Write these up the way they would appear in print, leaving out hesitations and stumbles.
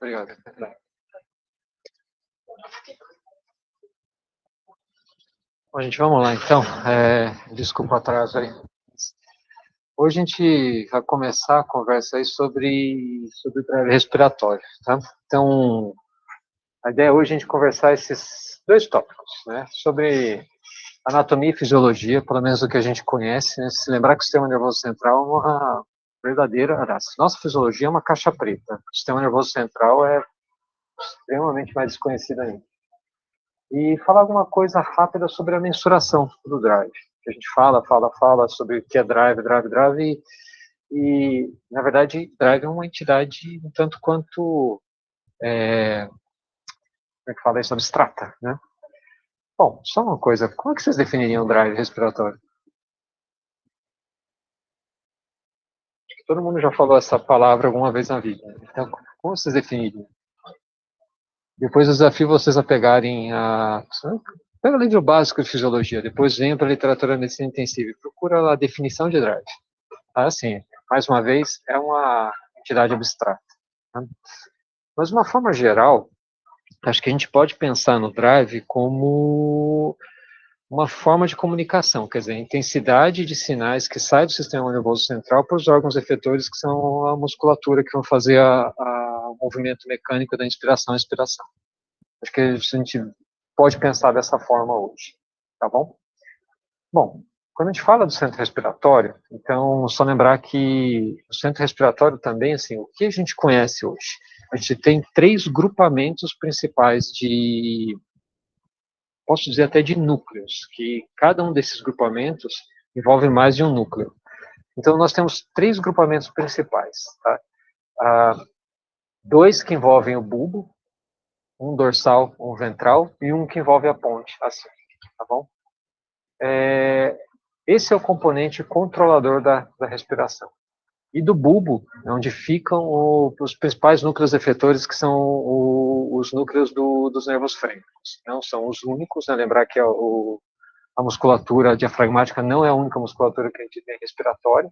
Obrigado. Bom, gente, vamos lá então. Desculpa o atraso aí. Hoje a gente vai começar a conversa aí sobre o drive respiratório, tá? Então, a ideia hoje é a gente conversar esses dois tópicos, né? Sobre anatomia e fisiologia, pelo menos o que a gente conhece, né? Se lembrar que o sistema nervoso central é uma verdadeira... Nossa fisiologia é uma caixa preta. O sistema nervoso central é extremamente mais desconhecido ainda. E falar alguma coisa rápida sobre a mensuração do drive. Que a gente fala sobre o que é drive, e na verdade, drive é uma entidade um tanto quanto, como é que fala isso, abstrata, né? Bom, só uma coisa, como é que vocês definiriam drive respiratório? Todo mundo já falou essa palavra alguma vez na vida. Então, como vocês definiriam? Depois eu desafio vocês a pegarem pega o livro básico de fisiologia, depois venham para a literatura de medicina intensiva e procura a definição de drive. Assim, mais uma vez, é uma entidade abstrata. Né? Mas, de uma forma geral, acho que a gente pode pensar no drive como uma forma de comunicação, quer dizer, a intensidade de sinais que sai do sistema nervoso central para os órgãos efetores, que são a musculatura que vão fazer o movimento mecânico da inspiração e expiração. Acho que a gente pode pensar dessa forma hoje, tá bom? Bom, quando a gente fala do centro respiratório, então, só lembrar que o centro respiratório também, assim, o que a gente conhece hoje? A gente tem 3 grupamentos principais posso dizer até de núcleos, que cada um desses grupamentos envolve mais de um núcleo. Então, nós temos 3 grupamentos principais, tá? 2 que envolvem o bulbo, um dorsal, um ventral, e um que envolve a ponte, assim, tá bom? Esse é o componente controlador da respiração. E do bulbo, onde ficam os principais núcleos efetores, que são os núcleos dos nervos frênicos. Não são os únicos, né? Lembrar que a musculatura diafragmática não é a única musculatura que a gente tem respiratória.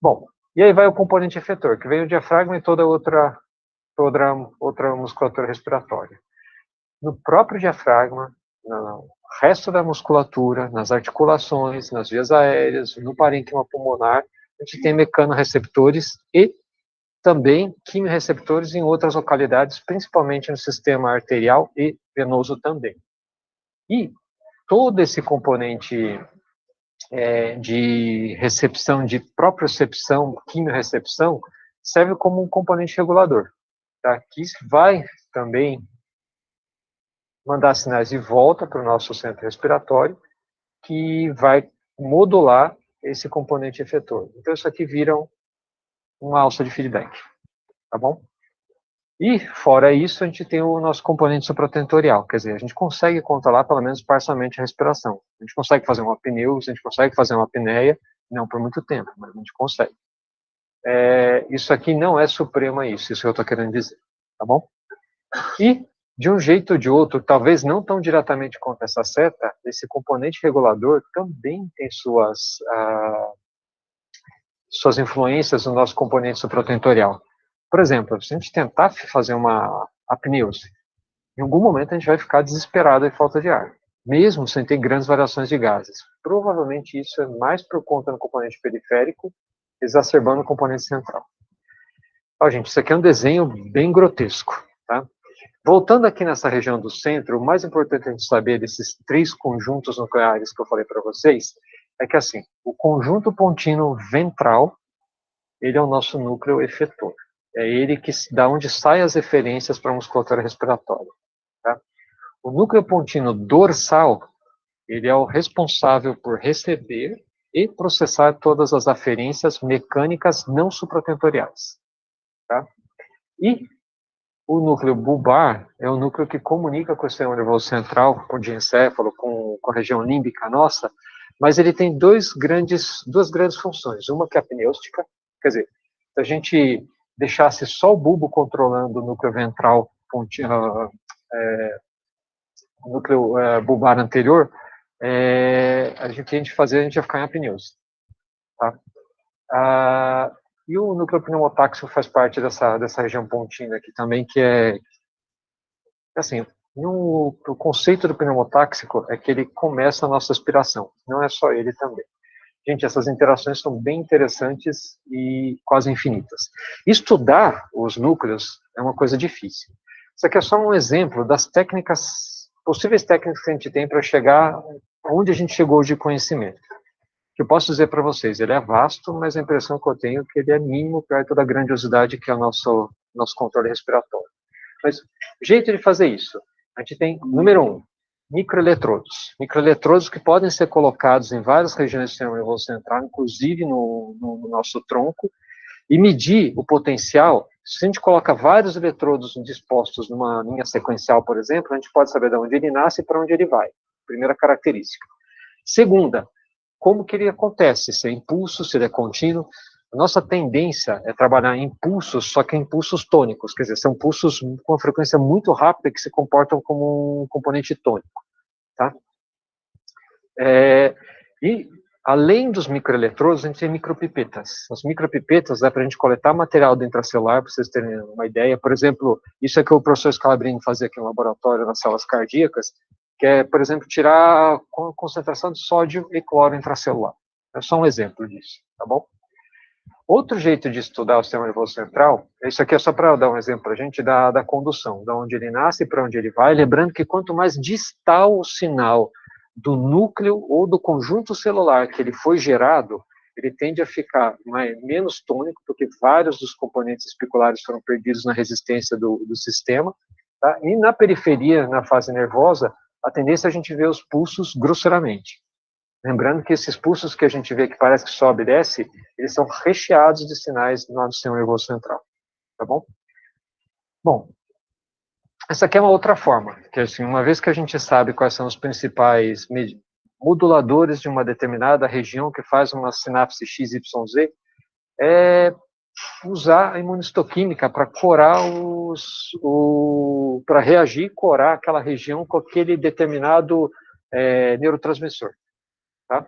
Bom, e aí vai o componente efetor, que vem o diafragma e toda outra musculatura respiratória. No próprio diafragma, no resto da musculatura, nas articulações, nas vias aéreas, no parênquima pulmonar, a gente tem mecanorreceptores e também quimiorreceptores em outras localidades, principalmente no sistema arterial e venoso também. E todo esse componente de recepção, de propriocepção, quimiorrecepção, serve como um componente regulador, tá? Que vai também mandar sinais de volta para o nosso centro respiratório, que vai modular esse componente efetor. Então, isso aqui vira uma alça de feedback, tá bom? E, fora isso, a gente tem o nosso componente supratentorial, quer dizer, a gente consegue controlar, pelo menos parcialmente, a respiração. A gente consegue fazer uma apneus, a gente consegue fazer uma apneia, não por muito tempo, mas a gente consegue. Isso aqui não é supremo a isso que eu estou querendo dizer, tá bom? E, de um jeito ou de outro, talvez não tão diretamente quanto essa seta, esse componente regulador também tem suas influências no nosso componente supratentorial. Por exemplo, se a gente tentar fazer uma apneuse, em algum momento a gente vai ficar desesperado de falta de ar, mesmo sem ter grandes variações de gases. Provavelmente isso é mais por conta do componente periférico, exacerbando o componente central. Ó, gente, isso aqui é um desenho bem grotesco, tá? Voltando aqui nessa região do centro, o mais importante a gente saber desses 3 conjuntos nucleares que eu falei para vocês, é que assim, o conjunto pontino ventral, ele é o nosso núcleo efetor. É ele que da onde saem as referências para a musculatura respiratória. Tá? O núcleo pontino dorsal, ele é o responsável por receber e processar todas as aferências mecânicas não supratentoriais. Tá? E o núcleo bulbar é o núcleo que comunica com o sistema nervoso central, com o diencéfalo, com a região límbica nossa, mas ele tem duas grandes funções. Uma que é a apneústica, quer dizer, se a gente deixasse só o bulbo controlando o núcleo ventral núcleo bulbar anterior, a gente ia ficar em apneuse. Tá? E o núcleo pneumotáxico faz parte dessa região pontina aqui também, que assim, o conceito do pneumotáxico é que ele começa a nossa aspiração, não é só ele também. Gente, essas interações são bem interessantes e quase infinitas. Estudar os núcleos é uma coisa difícil. Isso aqui é só um exemplo das possíveis técnicas que a gente tem para chegar onde a gente chegou de conhecimento. O que eu posso dizer para vocês, ele é vasto, mas a impressão que eu tenho é que ele é mínimo perto da grandiosidade que é o nosso controle respiratório. Mas o jeito de fazer isso, a gente tem, número 1, microeletrodos. Microeletrodos que podem ser colocados em várias regiões do sistema nervoso central, inclusive no nosso tronco, e medir o potencial. Se a gente coloca vários eletrodos dispostos numa linha sequencial, por exemplo, a gente pode saber de onde ele nasce e para onde ele vai. Primeira característica. Segunda, como que ele acontece, se é impulso, se ele é contínuo. A nossa tendência é trabalhar em impulsos, só que em impulsos tônicos, quer dizer, são pulsos com uma frequência muito rápida que se comportam como um componente tônico. Tá? E, além dos microeletrodos, a gente tem micropipetas. As micropipetas dá para a gente coletar material do intracelular, para vocês terem uma ideia. Por exemplo, isso é que o professor Scalabrini fazia aqui no laboratório, nas células cardíacas, que é, por exemplo, tirar a concentração de sódio e cloro intracelular. É só um exemplo disso, tá bom? Outro jeito de estudar o sistema nervoso central, isso aqui é só para dar um exemplo para a gente da condução, de onde ele nasce e para onde ele vai, lembrando que quanto mais distal o sinal do núcleo ou do conjunto celular que ele foi gerado, ele tende a ficar menos tônico, porque vários dos componentes espiculares foram perdidos na resistência do sistema, tá? E na periferia, na fase nervosa, a tendência é a gente ver os pulsos grosseiramente. Lembrando que esses pulsos que a gente vê que parece que sobe e desce, eles são recheados de sinais do nosso sistema nervoso central, tá bom? Bom, essa aqui é uma outra forma, que assim, uma vez que a gente sabe quais são os principais moduladores de uma determinada região que faz uma sinapse XYZ, é usar a imunistoquímica para corar para reagir e corar aquela região com aquele determinado neurotransmissor. Tá?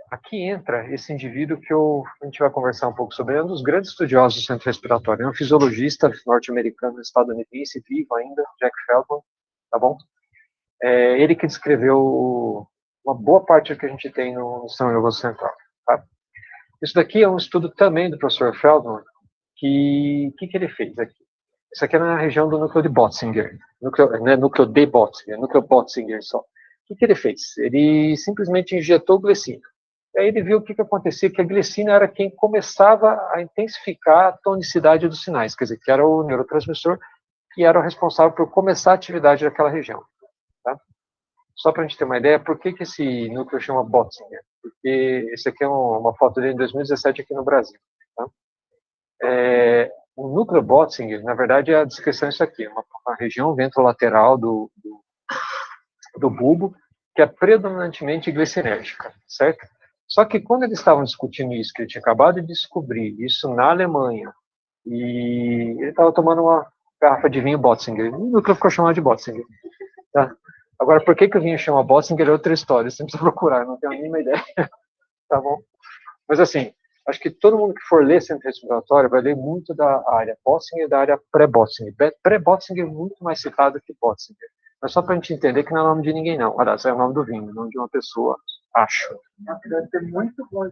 Aqui entra esse indivíduo que a gente vai conversar um pouco sobre, é um dos grandes estudiosos do centro respiratório, é um fisiologista norte-americano, estadunidense, vivo ainda, Jack Feldman, tá bom? Ele que descreveu uma boa parte do que a gente tem no sistema nervoso central, tá? Isso daqui é um estudo também do professor Feldman, que ele fez aqui? Isso aqui é na região do núcleo de Botzinger, não é núcleo de Botzinger, é núcleo Botzinger só. O que ele fez? Ele simplesmente injetou glicina. E aí ele viu o que acontecia, que a glicina era quem começava a intensificar a tonicidade dos sinais, quer dizer, que era o neurotransmissor que era o responsável por começar a atividade daquela região. Tá? Só para a gente ter uma ideia, por que esse núcleo chama Botzinger? Porque esse aqui é uma foto dele em 2017 aqui no Brasil. Tá? O núcleo Botzinger, na verdade, a descrição é isso aqui, uma região ventrolateral do bulbo, que é predominantemente glicinérgica, certo? Só que quando eles estavam discutindo isso, que ele tinha acabado de descobrir isso na Alemanha, e ele estava tomando uma garrafa de vinho Botzinger, o núcleo ficou chamado de Botzinger. Tá? Agora, por que o vinho chama Botzinger é outra história, você precisa procurar, não tenho a mínima ideia, tá bom? Mas assim, acho que todo mundo que for ler centro respiratório vai ler muito da área Botzinger e da área pré-Botzinger. Pré-Botzinger é muito mais citado que Botzinger. Mas só para a gente entender que não é nome de ninguém, não. Aliás, é o nome do vinho, não de uma pessoa, acho. Deve ser muito bom.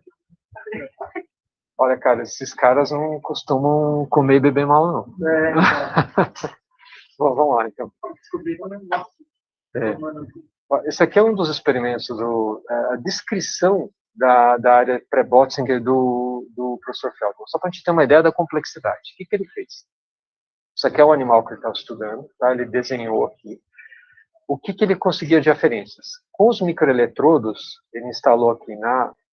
Olha, cara, esses caras não costumam comer e beber mal, não. Bom, vamos lá, então. Esse aqui é um dos experimentos, a descrição da área pré-Botzinger do professor Feldman. Só para a gente ter uma ideia da complexidade. O que ele fez? Isso aqui é o animal que ele estava estudando, tá? Ele desenhou aqui. O que ele conseguia de aferências? Com os microeletrodos, ele instalou aqui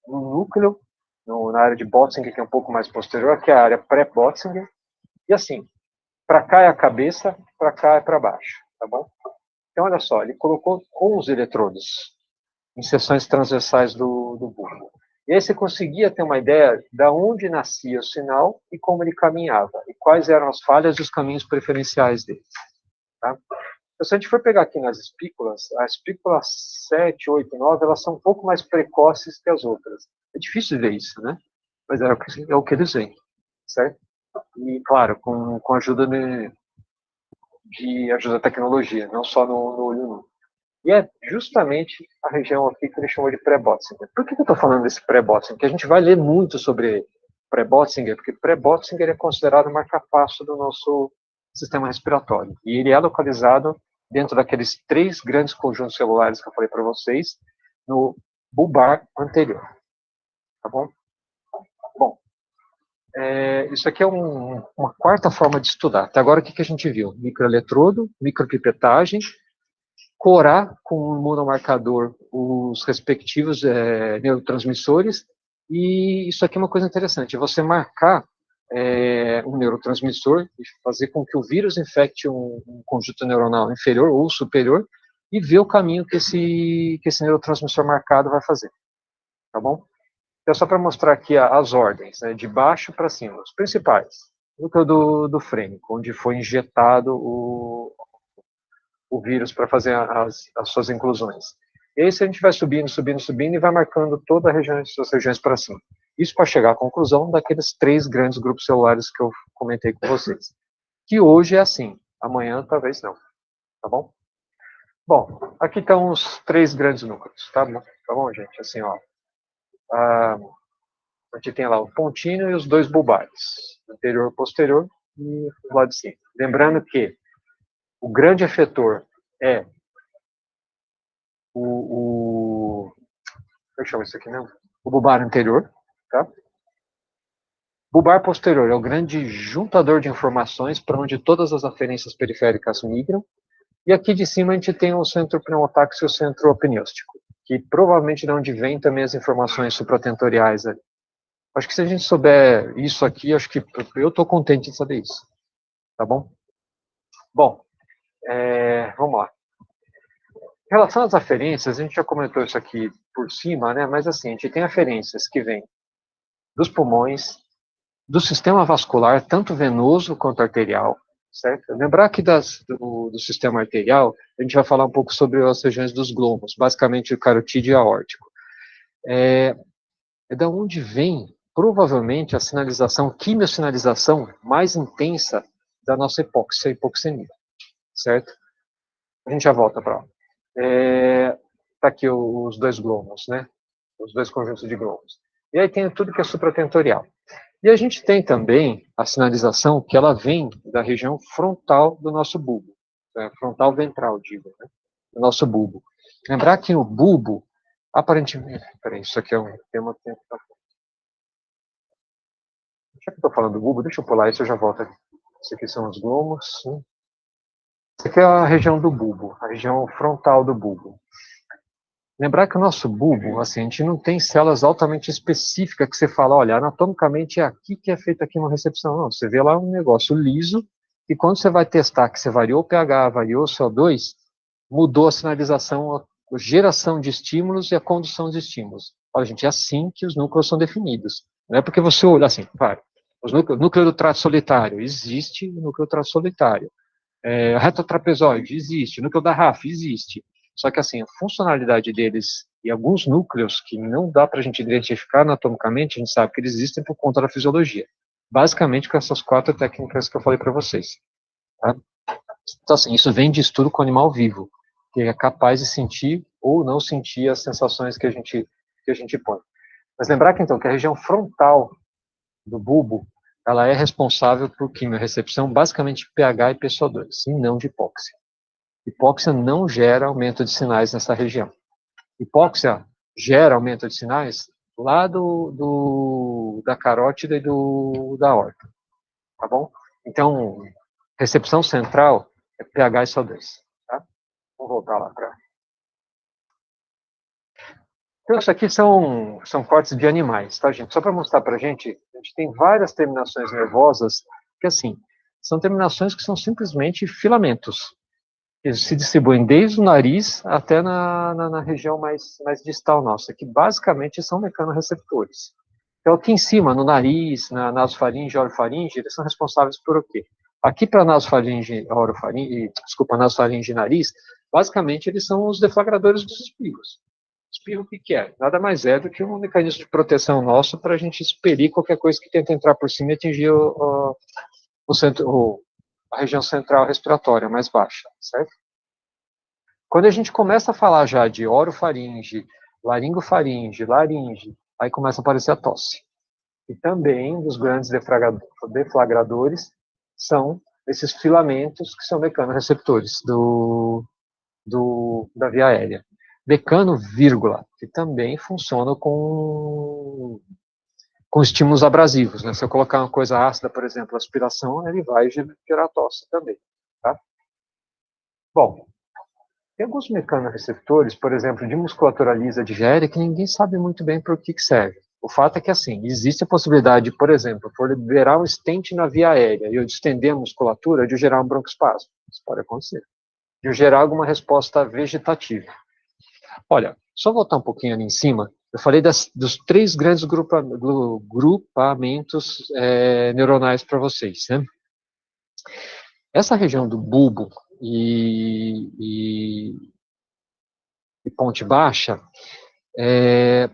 no núcleo, na área de Botzinger, que é um pouco mais posterior, que é a área pré-Botzinger, e assim, para cá é a cabeça, para cá é para baixo, tá bom? Então, olha só, ele colocou 11 eletrodos em seções transversais do bulbo. E aí você conseguia ter uma ideia de onde nascia o sinal e como ele caminhava, e quais eram as falhas e os caminhos preferenciais dele, tá? Então, se a gente for pegar aqui nas espículas, as espículas 7, 8, 9, elas são um pouco mais precoces que as outras. É difícil ver isso, né? Mas é o que eles veem, certo? E, claro, com a ajuda de ajuda da tecnologia, não só no olho nu. E é justamente a região aqui que ele chamou de pré-Botzinger. Por que eu estou falando desse pré-Botzinger? Porque a gente vai ler muito sobre pré-Botzinger, porque pré-Botzinger é considerado o marcapasso do nosso sistema respiratório. E ele é localizado dentro daqueles 3 grandes conjuntos celulares que eu falei para vocês, no bulbar anterior. Tá bom? Bom, isso aqui é uma quarta forma de estudar. Até agora, o que a gente viu? Microeletrodo, micropipetagem, corar com o imunomarcador os respectivos neurotransmissores, e isso aqui é uma coisa interessante, você marcar um neurotransmissor e fazer com que o vírus infecte um conjunto neuronal inferior ou superior e ver o caminho que esse neurotransmissor marcado vai fazer, tá bom? Então, só para mostrar aqui as ordens, né, de baixo para cima, os principais. Núcleo do frênico, onde foi injetado o vírus para fazer as suas inclusões. E aí, se a gente vai subindo, subindo, subindo, e vai marcando toda a região, as regiões para cima. Isso para chegar à conclusão daqueles 3 grandes grupos celulares que eu comentei com vocês. Que hoje é assim, amanhã talvez não. Tá bom? Bom, aqui estão os 3 grandes núcleos, tá bom? Tá bom, gente? Assim, ó. A gente tem lá o pontinho e os 2 bulbares, anterior e posterior, e o lado de cima. Lembrando que o grande efetor é como é que chama isso aqui mesmo? O bulbar anterior, tá? Bulbar posterior é o grande juntador de informações para onde todas as aferências periféricas migram. E aqui de cima a gente tem o centro pneumotáxio e o centro apneústico, que provavelmente de onde vem também as informações supratentoriais ali. Acho que se a gente souber isso aqui, acho que eu estou contente de saber isso. Tá bom? Bom, vamos lá. Em relação às aferências, a gente já comentou isso aqui por cima, né? Mas assim, a gente tem aferências que vêm dos pulmões, do sistema vascular, tanto venoso quanto arterial, certo? Lembrar que do sistema arterial, a gente vai falar um pouco sobre as regiões dos glômerulos, basicamente o carotídeo e aórtico. É da onde vem, provavelmente, a sinalização, quimiosinalização mais intensa da nossa hipóxia e hipoxemia, certo? A gente já volta para lá. Tá aqui os 2 glômerulos, né? Os 2 conjuntos de glômerulos. E aí tem tudo que é supratentorial. E a gente tem também a sinalização que ela vem da região frontal do nosso bulbo, né? Frontal ventral, digo, né? Do nosso bulbo. Lembrar que o bulbo, aparentemente... Peraí, isso aqui é um tema... Já que eu estou falando do bulbo, deixa eu pular isso, eu já volto aqui. Isso aqui são os glômerulos. Isso aqui é a região do bulbo, a região frontal do bulbo. Lembrar que o nosso bulbo, assim, a gente não tem células altamente específicas que você fala, olha, anatomicamente é aqui que é feita a quimiorecepção. Não, você vê lá um negócio liso, e quando você vai testar que você variou o pH, variou o CO2, mudou a sinalização, a geração de estímulos e a condução de estímulos. Olha, gente, é assim que os núcleos são definidos. Não é porque você olha assim, para, o núcleo do trato solitário, existe o núcleo do trato solitário. A reta trapezoide, existe. O núcleo da RAF, existe. Só que, assim, a funcionalidade deles e alguns núcleos que não dá para a gente identificar anatomicamente, a gente sabe que eles existem por conta da fisiologia. Basicamente com essas 4 técnicas que eu falei para vocês. Tá? Então, assim, isso vem de estudo com animal vivo, que é capaz de sentir ou não sentir as sensações que a gente põe. Mas lembrar que, então, que a região frontal do bulbo, ela é responsável por quimiorrecepção, basicamente pH e PSO2, e não de hipóxia. Hipóxia não gera aumento de sinais nessa região. Hipóxia gera aumento de sinais lá da carótida e da aorta, tá bom? Então, recepção central é pH e SO2, tá? Vamos voltar lá para... Então, isso aqui são cortes de animais, tá, gente? Só para mostrar para a gente tem várias terminações nervosas que, assim, são terminações que são simplesmente filamentos. Eles se distribuem desde o nariz até na região mais distal nossa, que basicamente são mecanorreceptores. Então, aqui em cima, no nariz, na nasofaringe, orofaringe, eles são responsáveis por o quê? Aqui para nasofaringe, nasofaringe e nariz, basicamente eles são os deflagradores dos espirros. Espirro o que é? Nada mais é do que um mecanismo de proteção nosso para a gente expelir qualquer coisa que tenta entrar por cima e atingir a região central respiratória mais baixa, certo? Quando a gente começa a falar já de orofaringe, laringofaringe, laringe, aí começa a aparecer a tosse. E também dos grandes deflagradores são esses filamentos que são mecanorreceptores da via aérea. Decano, vírgula, que também funciona com estímulos abrasivos, né? Se eu colocar uma coisa ácida, por exemplo, aspiração, ele vai gerar tosse também, tá? Bom, tem alguns mecanorreceptores, por exemplo, de musculatura lisa digeria, que ninguém sabe muito bem para o que serve. O fato é que, assim, existe a possibilidade de, por exemplo, for liberar um stent na via aérea e eu distender a musculatura, de gerar um broncoespasmo. Isso pode acontecer. De eu gerar alguma resposta vegetativa. Olha, só voltar um pouquinho ali em cima, eu falei dos 3 grandes grupamentos neuronais para vocês, né? Essa região do bulbo e ponte baixa é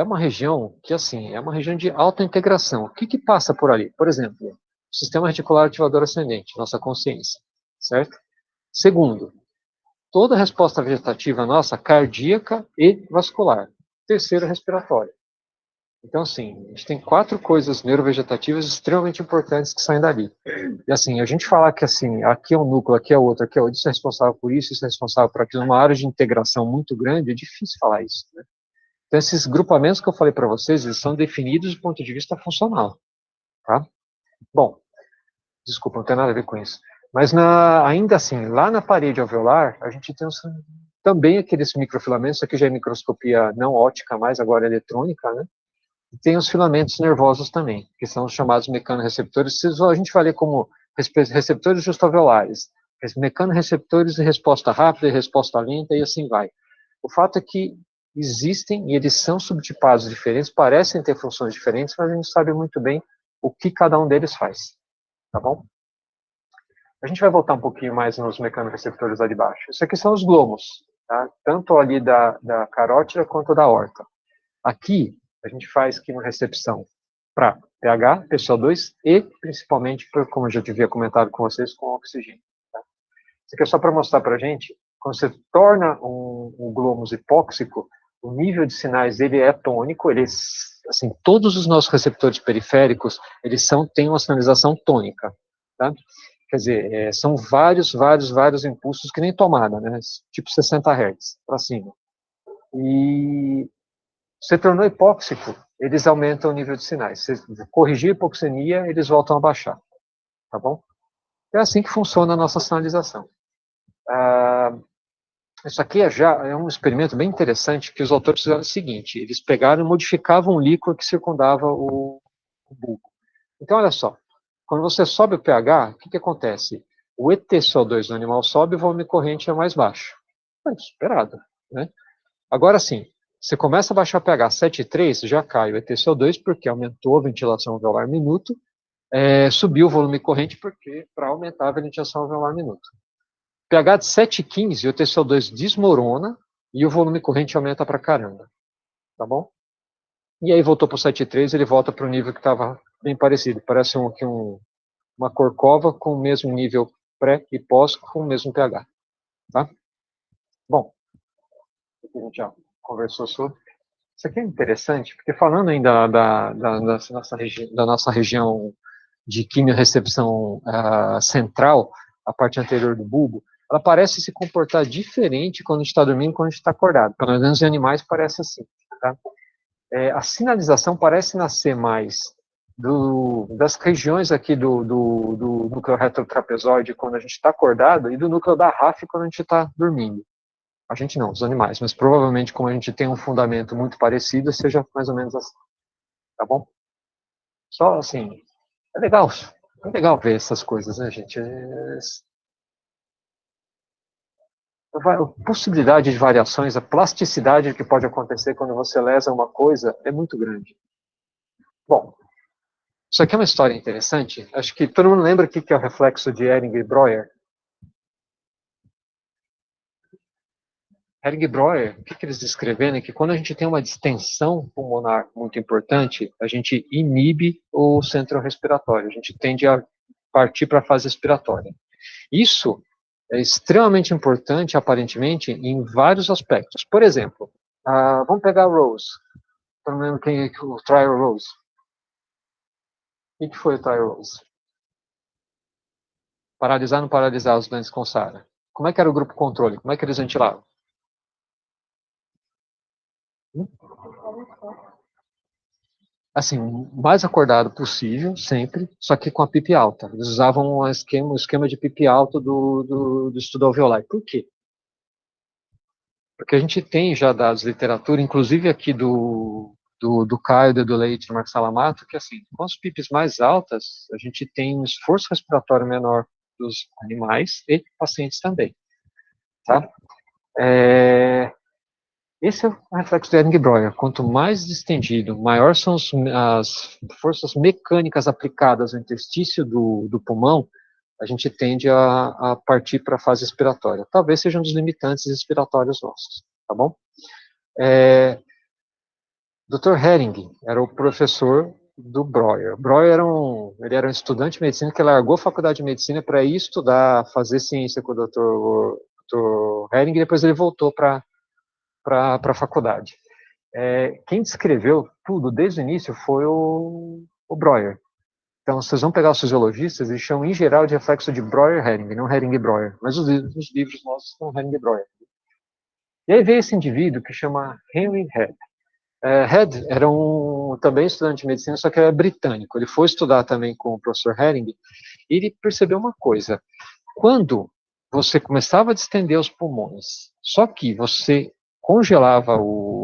uma região que, assim, é uma região de alta integração. O que passa por ali? Por exemplo, o sistema reticular ativador ascendente, nossa consciência, certo? Segundo, toda a resposta vegetativa nossa, cardíaca e vascular. Terceiro, respiratória. Então, assim, a gente tem 4 coisas neurovegetativas extremamente importantes que saem dali. E, assim, a gente falar que, assim, aqui é um núcleo, aqui é outro, aqui é outro, isso é responsável por isso é responsável por aquilo, uma área de integração muito grande, é difícil falar isso, né? Então, esses grupamentos que eu falei para vocês, eles são definidos do ponto de vista funcional, tá? Bom, desculpa, não tem nada a ver com isso. Mas, ainda assim, lá na parede alveolar, a gente tem também aqueles microfilamentos, aqui já é microscopia não óptica, mas agora eletrônica, né? E tem os filamentos nervosos também, que são os chamados mecanorreceptores. A gente vai ler como receptores justo-alveolares, mecanorreceptores de resposta rápida e resposta lenta, e assim vai. O fato é que existem, e eles são subtipados diferentes, parecem ter funções diferentes, mas a gente sabe muito bem o que cada um deles faz, tá bom? A gente vai voltar um pouquinho mais nos mecanorreceptores ali de baixo. Isso aqui são os glomos, tá? Tanto ali da carótida quanto da aorta. Aqui, a gente faz quimiorecepção para pH, PCO2 e, principalmente, como eu já havia comentado com vocês, com oxigênio. Tá? Isso aqui é só para mostrar para a gente, quando você torna um glômus hipóxico, o nível de sinais dele é tônico, assim, todos os nossos receptores periféricos, eles têm uma sinalização tônica, tá? Quer dizer, são vários impulsos que nem tomada, né? Tipo 60 Hz para cima. E você tornou hipóxico, eles aumentam o nível de sinais. Se corrigir a hipoxemia, eles voltam a baixar, tá bom? É assim que funciona a nossa sinalização. Isso aqui é um experimento bem interessante, que os autores fizeram o seguinte, eles pegaram e modificavam o líquor que circundava o bulbo. Então, olha só, quando você sobe o pH, o que acontece? O EtCO2 do animal sobe e o volume corrente é mais baixo. É esperado, né? Agora sim, você começa a baixar o pH 7,3, já cai o EtCO2 porque aumentou a ventilação alveolar minuto, subiu o volume corrente para aumentar a ventilação alveolar minuto. pH de 7,15, o TCO2 desmorona e o volume corrente aumenta pra caramba, tá bom? E aí voltou para o 7,3, ele volta para o nível que estava bem parecido, parece uma corcova com o mesmo nível pré e pós com o mesmo pH, tá? Bom, a gente já conversou sobre. Isso aqui é interessante, porque falando ainda da nossa região de quimiorrecepção central, a parte anterior do bulbo, ela parece se comportar diferente quando a gente está dormindo e quando a gente está acordado. Pelo menos em animais parece assim. Tá? A sinalização parece nascer mais das regiões aqui do núcleo retrotrapezoide quando a gente está acordado e do núcleo da RAF quando a gente está dormindo. A gente não, os animais, mas provavelmente como a gente tem um fundamento muito parecido, seja mais ou menos assim. Tá bom? Só assim, é legal ver essas coisas, né, gente? A possibilidade de variações, a plasticidade que pode acontecer quando você lesa uma coisa é muito grande. Bom, Isso aqui é uma história interessante. Acho que todo mundo lembra o que é o reflexo de Hering e Breuer. Hering e Breuer, o que eles descreveram é que quando a gente tem uma distensão pulmonar muito importante, a gente inibe o centro respiratório, a gente tende a partir para a fase respiratória. Isso é extremamente importante, aparentemente, em vários aspectos. Por exemplo, vamos pegar a Rose. Não lembro quem é o Trial Rose. O que foi o Trial Rose? Paralisar ou não paralisar os doentes com SARA? Como é que era o grupo controle? Como é que eles ventilavam? Assim, o mais acordado possível, sempre, só que com a PIP alta. Eles usavam um esquema de PIP alto do estudo alveolar. Por quê? Porque a gente tem já dados de literatura, inclusive aqui do Caio, do Leite, do Marcos Salamato, que assim, com as PIPs mais altas, a gente tem um esforço respiratório menor dos animais e pacientes também, tá? Esse é o reflexo de Ehring-Breuer. Quanto mais distendido, maior são as forças mecânicas aplicadas no interstício do pulmão, a gente tende a partir para a fase expiratória. Talvez seja um dos limitantes respiratórios nossos, tá bom? Dr. Hering era o professor do Breuer. Breuer era um estudante de medicina que largou a faculdade de medicina para ir estudar, fazer ciência com o Dr. Hering, e depois ele voltou para a faculdade. Quem descreveu tudo desde o início foi o Breuer. Então, vocês vão pegar os fisiologistas, eles chamam em geral de reflexo de Breuer-Hering, não Hering-Breuer. Mas os livros nossos são Hering-Breuer. E aí veio esse indivíduo que chama Henry Head. Head era também estudante de medicina, só que era britânico. Ele foi estudar também com o professor Hering, e ele percebeu uma coisa. Quando você começava a distender os pulmões, só que você congelava,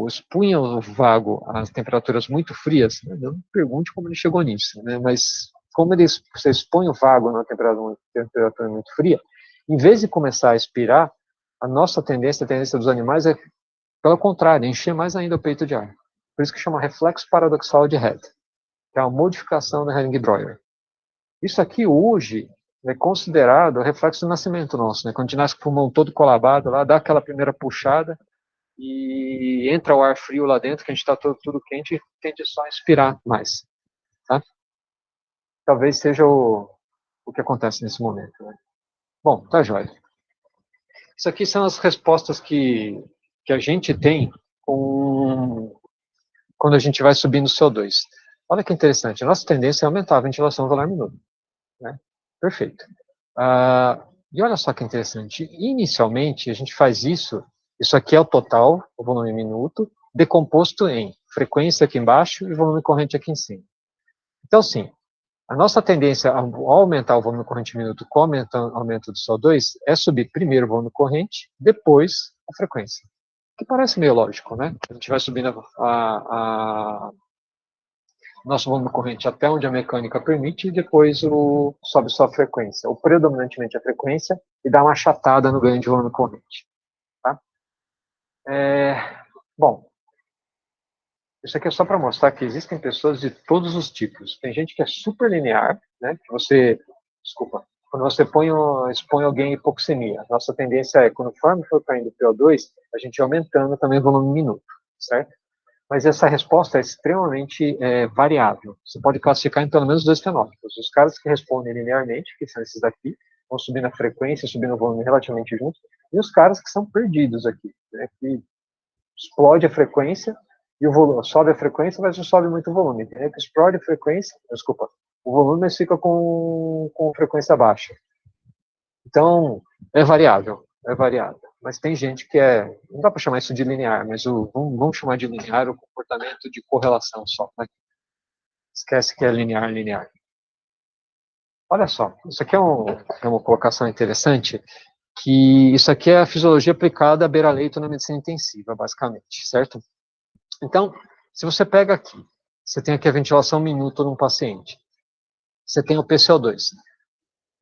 expunha o vago a temperaturas muito frias, não me pergunte como ele chegou nisso, né? Mas como você expõe o vago na temperatura muito fria, em vez de começar a expirar, a nossa tendência, a tendência dos animais é, pelo contrário, encher mais ainda o peito de ar. Por isso que chama reflexo paradoxal de Head, que é a modificação da Hering-Breuer. Isso aqui hoje é considerado o reflexo do nascimento nosso, né? Quando a gente nasce com o pulmão todo colabado lá, dá aquela primeira puxada e entra o ar frio lá dentro, que a gente está tudo quente, e tende só a inspirar mais, tá? Talvez seja o que acontece nesse momento, né? Bom, tá jóia. Isso aqui são as respostas que a gente tem quando a gente vai subindo o CO2. Olha que interessante, a nossa tendência é aumentar a ventilação valar minuto, né? Perfeito. E olha só que interessante, inicialmente a gente faz isso aqui é o total, o volume minuto, decomposto em frequência aqui embaixo e volume corrente aqui em cima. Então, sim, a nossa tendência ao aumentar o volume corrente minuto com o aumento do CO2 é subir primeiro o volume corrente, depois a frequência. Que parece meio lógico, né? A gente vai subindo nosso volume corrente até onde a mecânica permite e depois sobe só a frequência, ou predominantemente a frequência, e dá uma achatada no ganho de volume corrente. Tá? Bom, isso aqui é só para mostrar que existem pessoas de todos os tipos. Tem gente que é super linear, né? Que quando você expõe alguém em hipoxemia, nossa tendência é, conforme for caindo o PO2, a gente aumentando também o volume minuto, certo? Mas essa resposta é extremamente variável. Você pode classificar em pelo menos dois fenótipos. Os caras que respondem linearmente, que são esses daqui, vão subindo a frequência, subindo o volume relativamente junto, e os caras que são perdidos aqui, né, que explode a frequência e o volume, sobe a frequência, mas não sobe muito o volume. Tem que explode a frequência, o volume, mas fica com frequência baixa. Então, é variável. Mas tem gente que não dá para chamar isso de linear, mas vamos chamar de linear o comportamento de correlação só, né? Esquece que é linear. Olha só, isso aqui é uma colocação interessante, que isso aqui é a fisiologia aplicada à beira-leito na medicina intensiva, basicamente, certo? Então, se você pega aqui, você tem aqui a ventilação minuto num paciente, você tem o PCO2.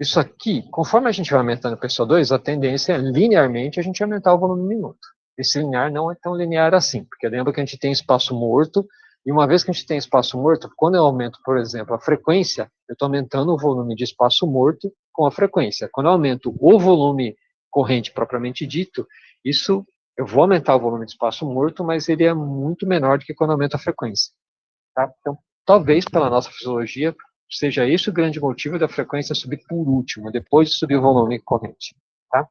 Isso aqui, conforme a gente vai aumentando o PCO2, a tendência é linearmente a gente aumentar o volume minuto. Esse linear não é tão linear assim, porque lembra que a gente tem espaço morto E uma vez que a gente tem espaço morto, quando eu aumento, por exemplo, a frequência, eu estou aumentando o volume de espaço morto com a frequência. Quando eu aumento o volume corrente propriamente dito, isso eu vou aumentar o volume de espaço morto, mas ele é muito menor do que quando aumenta a frequência. Tá? Então, talvez pela nossa fisiologia, seja esse o grande motivo da frequência subir por último, depois de subir o volume corrente. Tá?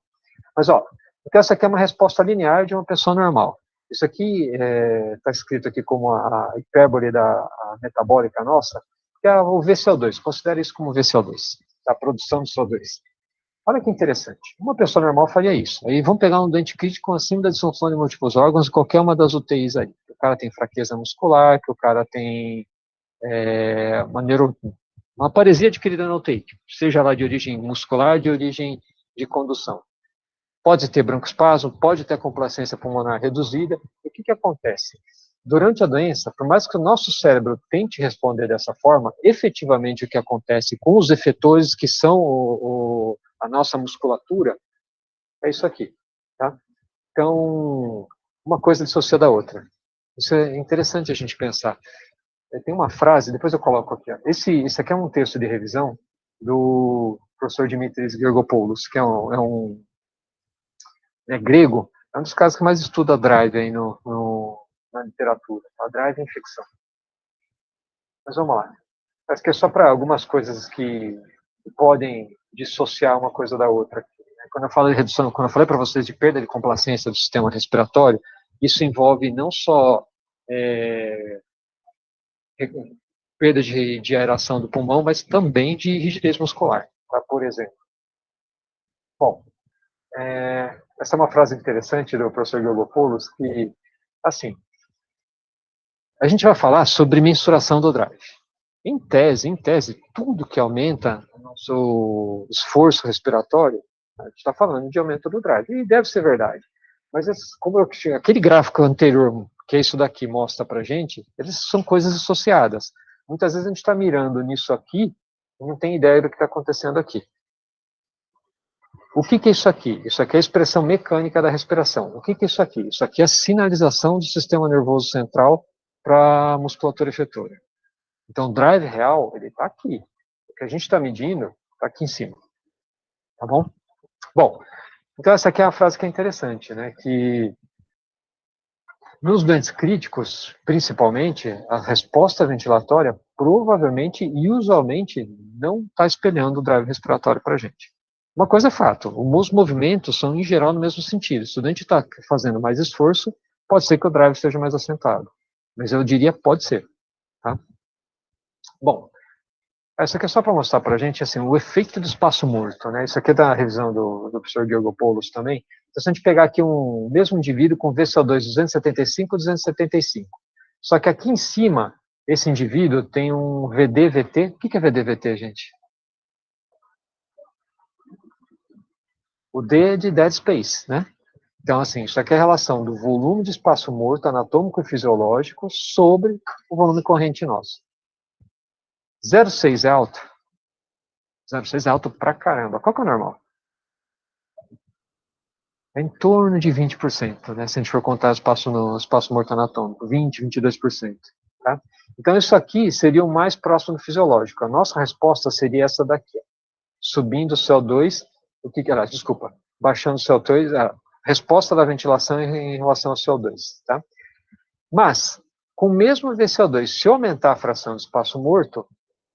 Mas, ó, então essa aqui é uma resposta linear de uma pessoa normal. Isso aqui está escrito aqui como a hipérbole a metabólica nossa, que é o VCO2. Considere isso como VCO2, a produção de CO2. Olha que interessante. Uma pessoa normal faria isso. Aí vamos pegar um doente crítico acima da disfunção de múltiplos órgãos, qualquer uma das UTIs aí. O cara tem fraqueza muscular, que o cara tem uma paresia adquirida na UTI, seja lá de origem muscular, de origem de condução. Pode ter broncoespasmo, pode ter complacência pulmonar reduzida. E o que acontece? Durante a doença, por mais que o nosso cérebro tente responder dessa forma, efetivamente o que acontece com os efetores que são a nossa musculatura é isso aqui. Tá? Então, uma coisa dissocia da outra. Isso é interessante a gente pensar. Tem uma frase, depois eu coloco aqui. Ó. Esse aqui é um texto de revisão do professor Dimitris Georgopoulos, que é grego, é um dos casos que mais estuda drive aí na literatura, tá? Drive e infecção. Mas vamos lá. Acho que é só para algumas coisas que podem dissociar uma coisa da outra. Quando eu falo de redução, quando eu falei para vocês de perda de complacência do sistema respiratório, isso envolve não só perda de aeração do pulmão, mas também de rigidez muscular, tá? Por exemplo. Bom, essa é uma frase interessante do professor Georgopoulos, que, assim, a gente vai falar sobre mensuração do drive. Em tese, tudo que aumenta o nosso esforço respiratório, a gente está falando de aumento do drive, e deve ser verdade. Mas aquele gráfico anterior, que é isso daqui, mostra para a gente, eles são coisas associadas. Muitas vezes a gente está mirando nisso aqui e não tem ideia do que está acontecendo aqui. O que é isso aqui? Isso aqui é a expressão mecânica da respiração. O que é isso aqui? Isso aqui é a sinalização do sistema nervoso central para a musculatura efetora. Então, o drive real, ele está aqui. O que a gente está medindo está aqui em cima. Tá bom? Bom, então essa aqui é a frase que é interessante, né? Que nos doentes críticos, principalmente, a resposta ventilatória provavelmente e usualmente não está espelhando o drive respiratório para a gente. Uma coisa é fato, os movimentos são em geral no mesmo sentido. Se o estudante está fazendo mais esforço, pode ser que o drive esteja mais acentuado. Mas eu diria pode ser. Tá? Bom, isso aqui é só para mostrar para a gente assim, o efeito do espaço morto. Né? Isso aqui é da revisão do professor Georgopoulos também. Então, se a gente pegar aqui um mesmo indivíduo com VCO2 275 e 275. Só que aqui em cima, esse indivíduo tem um VD-VT. O que é VD-VT, gente? O D é de Dead Space, né? Então, assim, isso aqui é a relação do volume de espaço morto anatômico e fisiológico sobre o volume corrente nosso. 0,6 é alto? 0,6 é alto pra caramba. Qual que é o normal? É em torno de 20%, né? Se a gente for contar o espaço morto anatômico, 20, 22%. Tá? Então, isso aqui seria o mais próximo do fisiológico. A nossa resposta seria essa daqui. Subindo o CO2, baixando o CO2, a resposta da ventilação em relação ao CO2. Tá? Mas, com o mesmo VCO2, se eu aumentar a fração de espaço morto,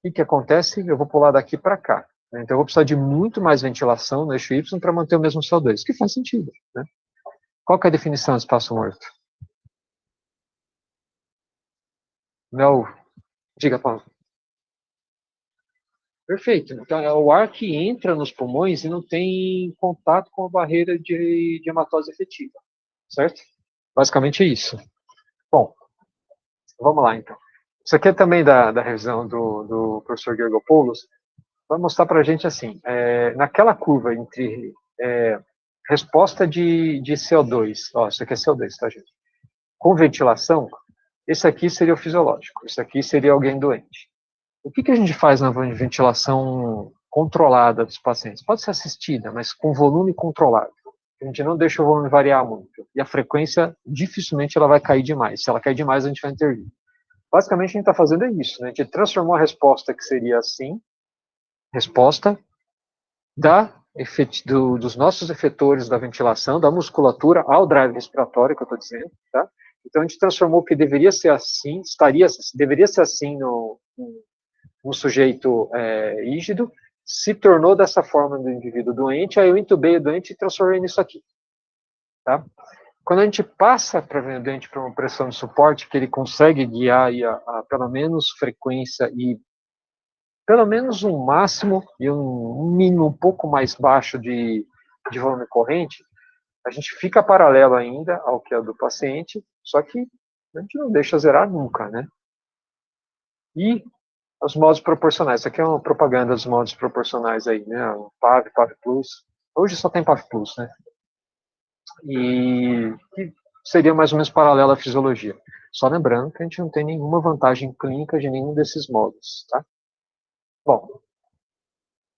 o que acontece? Eu vou pular daqui para cá. Né? Então, eu vou precisar de muito mais ventilação no eixo Y para manter o mesmo CO2, que faz sentido. Né? Qual que é a definição de espaço morto? Não. Diga, Paulo. Perfeito. Então, é o ar que entra nos pulmões e não tem contato com a barreira de hematose efetiva. Certo? Basicamente é isso. Bom, vamos lá, então. Isso aqui é também da revisão do professor Georgopoulos. Vai mostrar para a gente assim, naquela curva entre resposta de CO2, isso aqui é CO2, tá, gente? Com ventilação, esse aqui seria o fisiológico, isso aqui seria alguém doente. O que a gente faz na ventilação controlada dos pacientes? Pode ser assistida, mas com volume controlado. A gente não deixa o volume variar muito. E a frequência, dificilmente, ela vai cair demais. Se ela cair demais, a gente vai intervir. Basicamente, a gente está fazendo é isso, né? A gente transformou a resposta que seria assim, resposta dos nossos efetores da ventilação, da musculatura, ao drive respiratório, que eu estou dizendo, tá? Então, a gente transformou o que deveria ser assim, deveria ser assim no sujeito rígido, se tornou dessa forma no indivíduo doente, aí eu intubei o doente e transformei nisso aqui, tá? Quando a gente passa para o doente para uma pressão de suporte, que ele consegue guiar aí a pelo menos frequência e pelo menos um máximo e um mínimo um pouco mais baixo de volume corrente, a gente fica paralelo ainda ao que é do paciente, só que a gente não deixa zerar nunca, né? E os modos proporcionais, isso aqui é uma propaganda dos modos proporcionais aí, né? O PAV, PAV Plus, hoje só tem PAV Plus, né? E seria mais ou menos paralelo à fisiologia. Só lembrando que a gente não tem nenhuma vantagem clínica de nenhum desses modos, tá? Bom,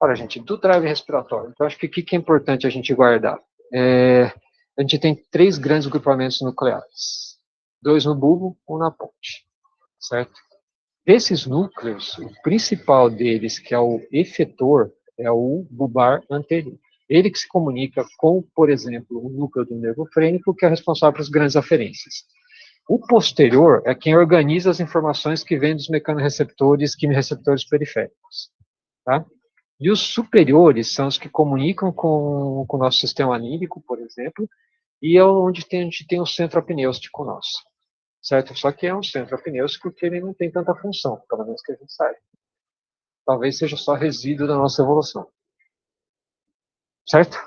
olha, gente, do drive respiratório, então acho que o que é importante a gente guardar? A gente tem 3 grandes grupamentos nucleares. 2 no bulbo, 1 na ponte, certo? Desses núcleos, o principal deles, que é o efetor, é o bulbar anterior. Ele que se comunica com, por exemplo, o núcleo do nervo frênico, que é responsável pelas grandes aferências. O posterior é quem organiza as informações que vêm dos mecanorreceptores, quimireceptores periféricos, tá? E os superiores são os que comunicam com o nosso sistema límbico, por exemplo, e é onde a gente tem o centro apnêutico nosso, certo? Só que é um centro apnêutico que ele não tem tanta função, pelo menos que a gente saiba. Talvez seja só resíduo da nossa evolução, certo?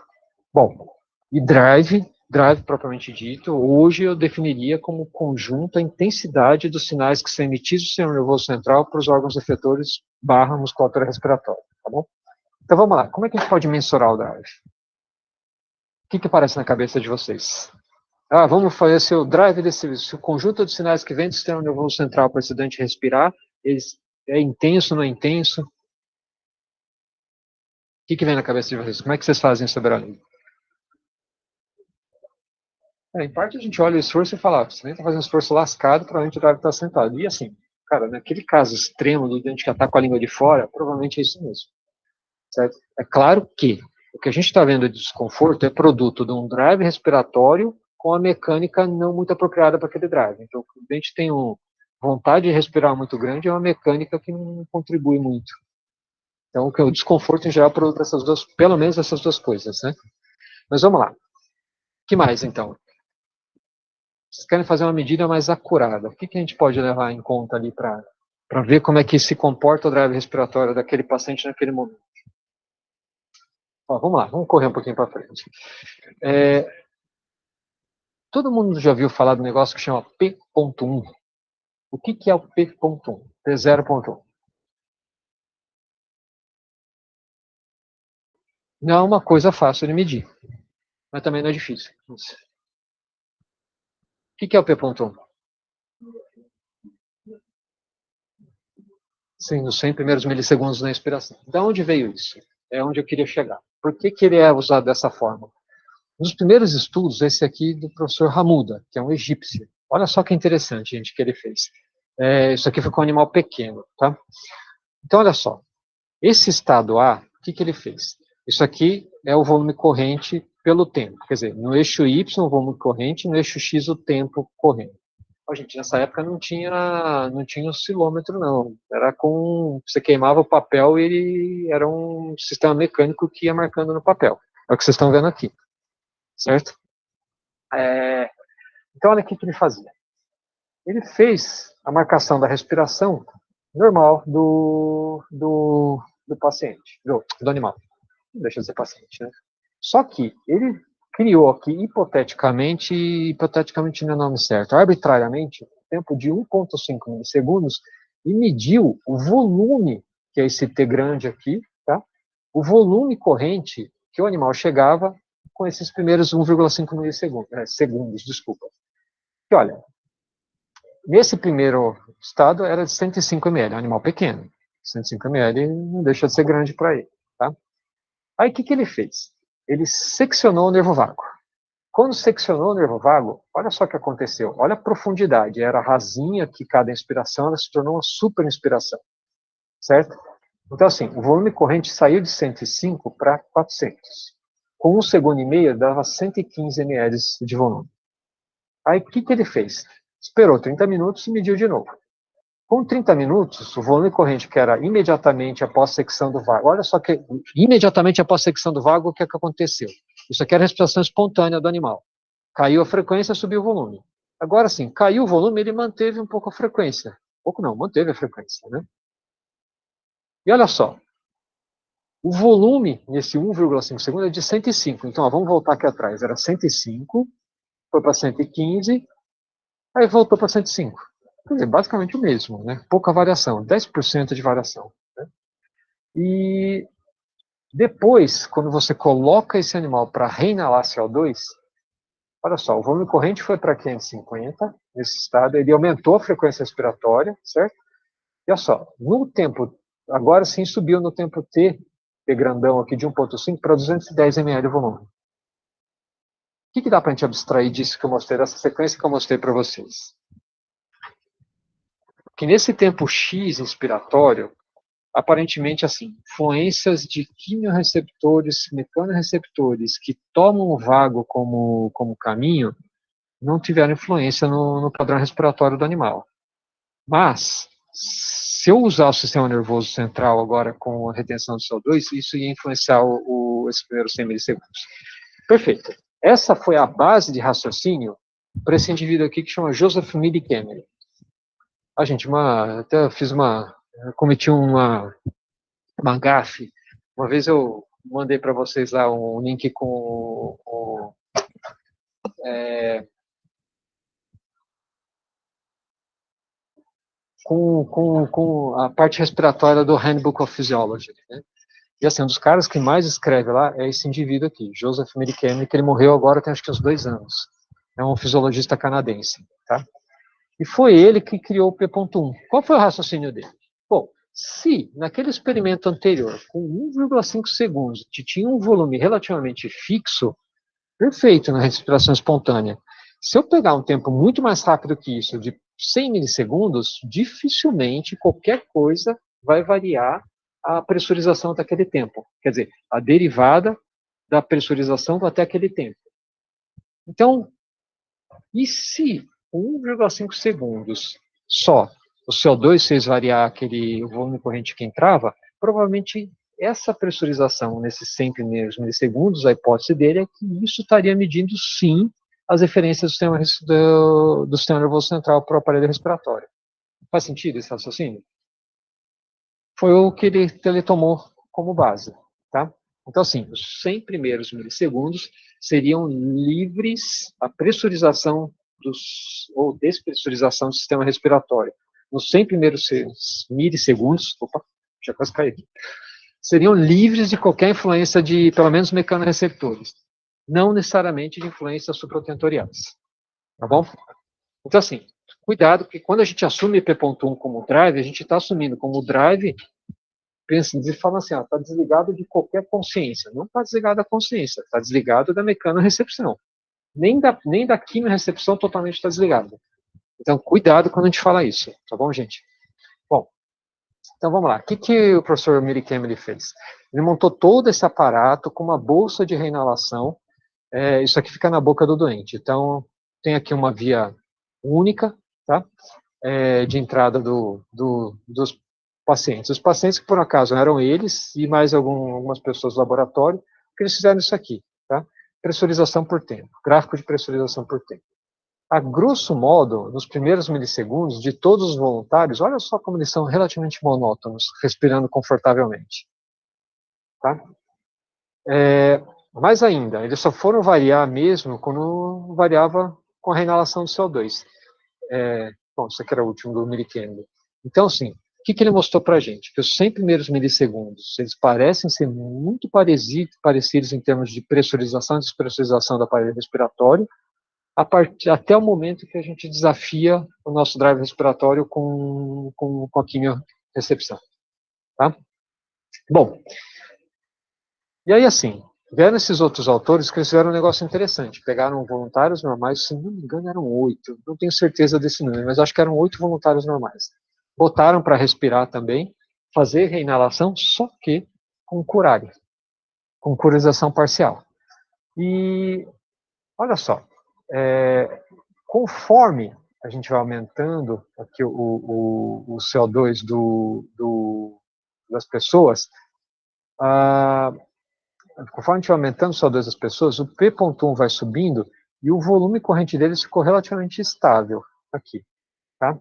Bom, e drive propriamente dito, hoje eu definiria como conjunto a intensidade dos sinais que são emitidos do sistema nervoso central para os órgãos efetores barra musculatura respiratória, tá bom? Então vamos lá, como é que a gente pode mensurar o drive? O que aparece na cabeça de vocês? Vamos fazer se o drive se o conjunto de sinais que vem do sistema nervoso central para esse doente respirar, é intenso, não é intenso? O que vem na cabeça de vocês? Como é que vocês fazem essa brownie? Em parte a gente olha o esforço e fala, você nem está fazendo um esforço lascado, provavelmente o drive está sentado. E assim, cara, naquele caso extremo do doente que está com a língua de fora, provavelmente é isso mesmo. Certo? É claro que o que a gente está vendo de desconforto é produto de um drive respiratório com a mecânica não muito apropriada para aquele drive. Então, o dente tem vontade de respirar muito grande, é uma mecânica que não contribui muito. Então, o desconforto em geral é produto dessas duas, pelo menos essas duas coisas, né? Mas vamos lá. O que mais, então? Vocês querem fazer uma medida mais acurada. O que a gente pode levar em conta ali para ver como é que se comporta o drive respiratório daquele paciente naquele momento? Vamos lá, vamos correr um pouquinho para frente. Todo mundo já viu falar do negócio que chama P.1. O que é o P.1? P0.1. Não é uma coisa fácil de medir, mas também não é difícil. O que é o P.1? Sim, nos 100 primeiros milissegundos na inspiração. Da onde veio isso? É onde eu queria chegar. Por que ele é usado dessa forma? Nos primeiros estudos, esse aqui do professor Hamuda, que é um egípcio. Olha só que interessante, gente, que ele fez. Isso aqui foi com um animal pequeno, tá? Então, olha só. Esse estado A, o que ele fez? Isso aqui é o volume corrente pelo tempo. Quer dizer, no eixo Y, o volume corrente, no eixo X, o tempo corrente. Gente, nessa época não tinha oscilômetro, não. Era você queimava o papel e ele era um sistema mecânico que ia marcando no papel. É o que vocês estão vendo aqui, certo? Então, olha o que ele fazia. Ele fez a marcação da respiração normal do paciente, do animal. Não deixa de ser paciente, né? Só que ele criou aqui, hipoteticamente não é o nome certo, arbitrariamente, tempo de 1,5 milissegundos e mediu o volume, que é esse T grande aqui, tá? O volume corrente que o animal chegava com esses primeiros 1,5 milissegundos, segundos, desculpa. E olha, nesse primeiro estado era de 105 ml, é um animal pequeno. 105 ml não deixa de ser grande para ele, tá? Aí o que ele fez? Ele seccionou o nervo vago. Quando seccionou o nervo vago, olha só o que aconteceu. Olha a profundidade. Era rasinha que cada inspiração, ela se tornou uma super inspiração. Certo? Então, assim, o volume corrente saiu de 105 para 400. Com 1,5 segundo dava 115 ml de volume. Aí, o que ele fez? Esperou 30 minutos e mediu de novo. Com 30 minutos, o volume corrente, que era imediatamente após a secção do vago, olha só que imediatamente após a secção do vago, o que aconteceu? Isso aqui era a respiração espontânea do animal. Caiu a frequência, subiu o volume. Agora sim, caiu o volume, ele manteve um pouco a frequência. Pouco não, manteve a frequência, né? E olha só, o volume nesse 1,5 segundo é de 105. Então, ó, vamos voltar aqui atrás. Era 105, foi para 115, aí voltou para 105. Quer dizer, basicamente o mesmo, né? Pouca variação, 10% de variação. Né? E depois, quando você coloca esse animal para reinalar CO2, olha só, o volume corrente foi para 550, nesse estado, ele aumentou a frequência respiratória, certo? E olha só, no tempo, agora sim subiu no tempo T grandão aqui de 1,5 para 210 ml o volume. O que dá para a gente abstrair disso que eu mostrei, dessa sequência que eu mostrei para vocês? Que nesse tempo X inspiratório, aparentemente assim, influências de quimiorreceptores, mecanorreceptores que tomam o vago como caminho, não tiveram influência no padrão respiratório do animal. Mas, se eu usar o sistema nervoso central agora com a retenção de CO2, isso ia influenciar esses primeiros 100 milissegundos. Perfeito. Essa foi a base de raciocínio para esse indivíduo aqui que chama Joseph Millikammer. Gente, até cometi uma gafe. Uma vez eu mandei para vocês lá um link com a parte respiratória do Handbook of Physiology. Né? E assim, um dos caras que mais escreve lá é esse indivíduo aqui, Joseph Millikammer, que ele morreu agora tem acho que uns 2 anos. É um fisiologista canadense. Tá? E foi ele que criou o P.1. Qual foi o raciocínio dele? Bom, se naquele experimento anterior, com 1,5 segundos, tinha um volume relativamente fixo, perfeito na respiração espontânea. Se eu pegar um tempo muito mais rápido que isso, de 100 milissegundos, dificilmente qualquer coisa vai variar a pressurização até aquele tempo. Quer dizer, a derivada da pressurização até aquele tempo. Então, e se 1,5 segundos só o CO2 fez variar o volume corrente que entrava, provavelmente essa pressurização nesses 100 primeiros milissegundos, a hipótese dele é que isso estaria medindo, sim, as referências do sistema nervoso central para o aparelho respiratório. Faz sentido esse raciocínio? Foi o que ele tomou como base. Tá? Então, assim, os 100 primeiros milissegundos seriam livres a pressurização ou despressurização do sistema respiratório. Nos 100 primeiros milissegundos, já quase caí aqui, seriam livres de qualquer influência de, pelo menos, mecanorreceptores. Não necessariamente de influências supratentoriais. Tá bom? Então, assim, cuidado, que quando a gente assume P.1 como drive, a gente está assumindo como drive, e fala assim, está desligado de qualquer consciência. Não está desligado da consciência, está desligado da mecanorrecepção. Nem da quimiorrecepção totalmente está desligado. Então, cuidado quando a gente fala isso, tá bom, gente? Bom, então vamos lá. O que o professor Millikammer fez? Ele montou todo esse aparato com uma bolsa de reinalação. Isso aqui fica na boca do doente. Então, tem aqui uma via única, tá? De entrada dos pacientes. Os pacientes que, por acaso, eram eles e mais algumas pessoas do laboratório, que eles fizeram isso aqui, tá? Pressurização por tempo, gráfico de pressurização por tempo. A grosso modo, nos primeiros milissegundos, de todos os voluntários, olha só como eles são relativamente monótonos, respirando confortavelmente. Tá? Mais ainda, eles só foram variar mesmo quando variava com a reinalação do CO2. Bom, isso aqui era o último do Millikammer. Então, assim, o que ele mostrou para a gente? Que os 100 primeiros milissegundos, eles parecem ser muito parecidos em termos de pressurização e despressurização do aparelho respiratório, até o momento que a gente desafia o nosso drive respiratório com a quimiorrecepção. Tá? Bom, e aí assim, Vieram esses outros autores que eles fizeram um negócio interessante. Pegaram voluntários normais, se não me engano eram 8, não tenho certeza desse número, mas acho que eram 8 voluntários normais. Botaram para respirar também, fazer reinalação, só que com curare, com curização parcial. E olha só, conforme a gente vai aumentando aqui o CO2 das pessoas, conforme a gente vai aumentando o CO2 das pessoas, o P.1 vai subindo e o volume corrente deles ficou relativamente estável aqui. Tá?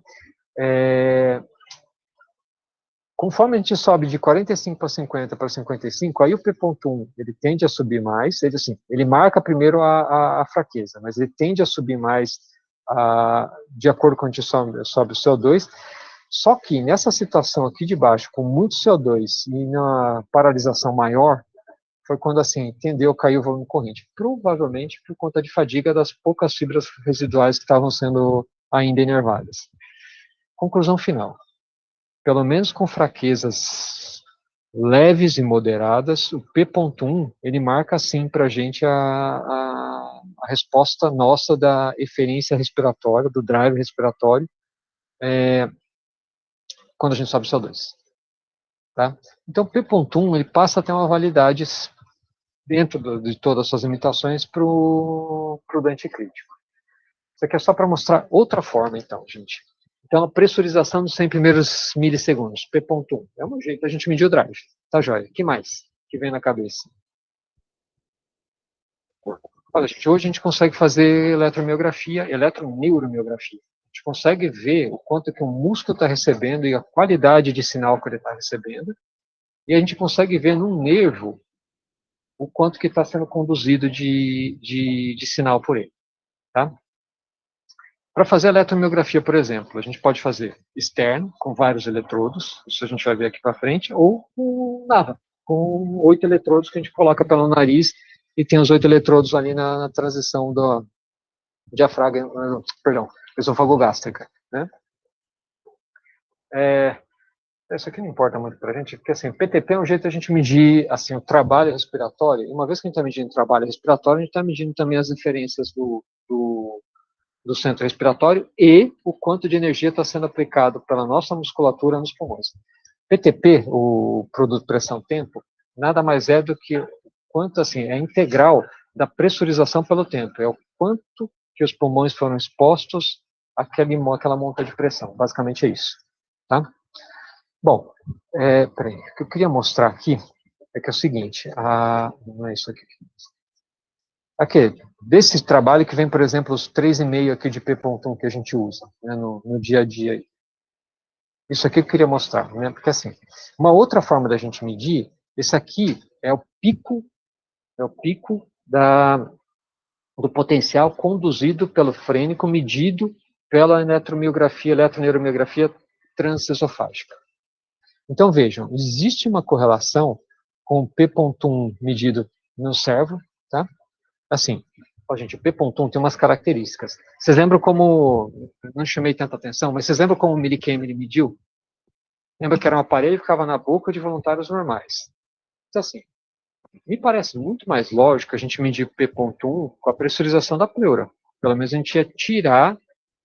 Conforme a gente sobe de 45 para 50 para 55, aí o P.1 ele tende a subir mais, ele marca primeiro a fraqueza, mas ele tende a subir mais de acordo com a gente sobe o CO2, só que nessa situação aqui de baixo, com muito CO2 e na paralisação maior, foi quando assim tendeu a cair o volume corrente, provavelmente por conta de fadiga das poucas fibras residuais que estavam sendo ainda inervadas. Conclusão final. Pelo menos com fraquezas leves e moderadas, o P.1 ele marca assim para a gente a resposta nossa da eferência respiratória, do drive respiratório, quando a gente sobe o CO2. Tá? Então, o P.1 ele passa a ter uma validade dentro de todas as suas limitações para o doente crítico. Isso aqui é só para mostrar outra forma, então, gente. Então, a pressurização dos 100 primeiros milissegundos, P.1. É um jeito da gente medir o drive. Tá, joia? O que mais que vem na cabeça? Olha, gente, hoje a gente consegue fazer eletromiografia, eletroneuromiografia. A gente consegue ver o quanto que o músculo está recebendo e a qualidade de sinal que ele está recebendo. E a gente consegue ver num nervo o quanto que está sendo conduzido de sinal por ele. Tá? Para fazer a eletromiografia, por exemplo, a gente pode fazer externo, com vários eletrodos, isso a gente vai ver aqui para frente, ou com nada, com 8 eletrodos que a gente coloca pelo nariz e tem os 8 eletrodos ali na transição do diafragma, perdão, esofagogástrica, né? Isso aqui não importa muito para a gente, porque assim, PTP é um jeito de a gente medir assim, o trabalho respiratório, e uma vez que a gente está medindo o trabalho respiratório, a gente está medindo também as inferências do centro respiratório e o quanto de energia está sendo aplicado pela nossa musculatura nos pulmões. PTP, o produto pressão-tempo, nada mais é do que quanto assim, é a integral da pressurização pelo tempo, é o quanto que os pulmões foram expostos àquela monta de pressão, basicamente é isso, tá? Bom, peraí, o que eu queria mostrar aqui é que é o seguinte, não é isso aqui. Aqui, desse trabalho que vem, por exemplo, os 3,5 aqui de P.1 que a gente usa, né, no dia a dia. Isso aqui eu queria mostrar, né, porque assim, uma outra forma da gente medir, esse aqui é o pico do potencial conduzido pelo frênico, medido pela eletroneuromiografia transesofágica. Então, vejam, existe uma correlação com o P.1 medido no servo, tá? Assim, gente, o P.1 tem umas características. Vocês lembram como, não chamei tanta atenção, mas vocês lembram como o Millikan ele mediu? Lembra que era um aparelho que ficava na boca de voluntários normais. Então, assim, me parece muito mais lógico a gente medir o P.1 com a pressurização da pleura. Pelo menos a gente ia tirar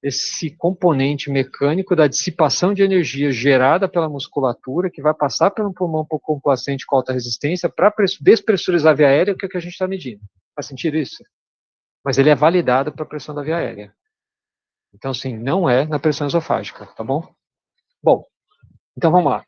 esse componente mecânico da dissipação de energia gerada pela musculatura, que vai passar pelo pulmão complacente com alta resistência para despressurizar a via aérea, que é o que a gente está medindo. Faz sentido isso? Mas ele é validado para a pressão da via aérea. Então, assim, não é na pressão esofágica, tá bom? Bom, então vamos lá.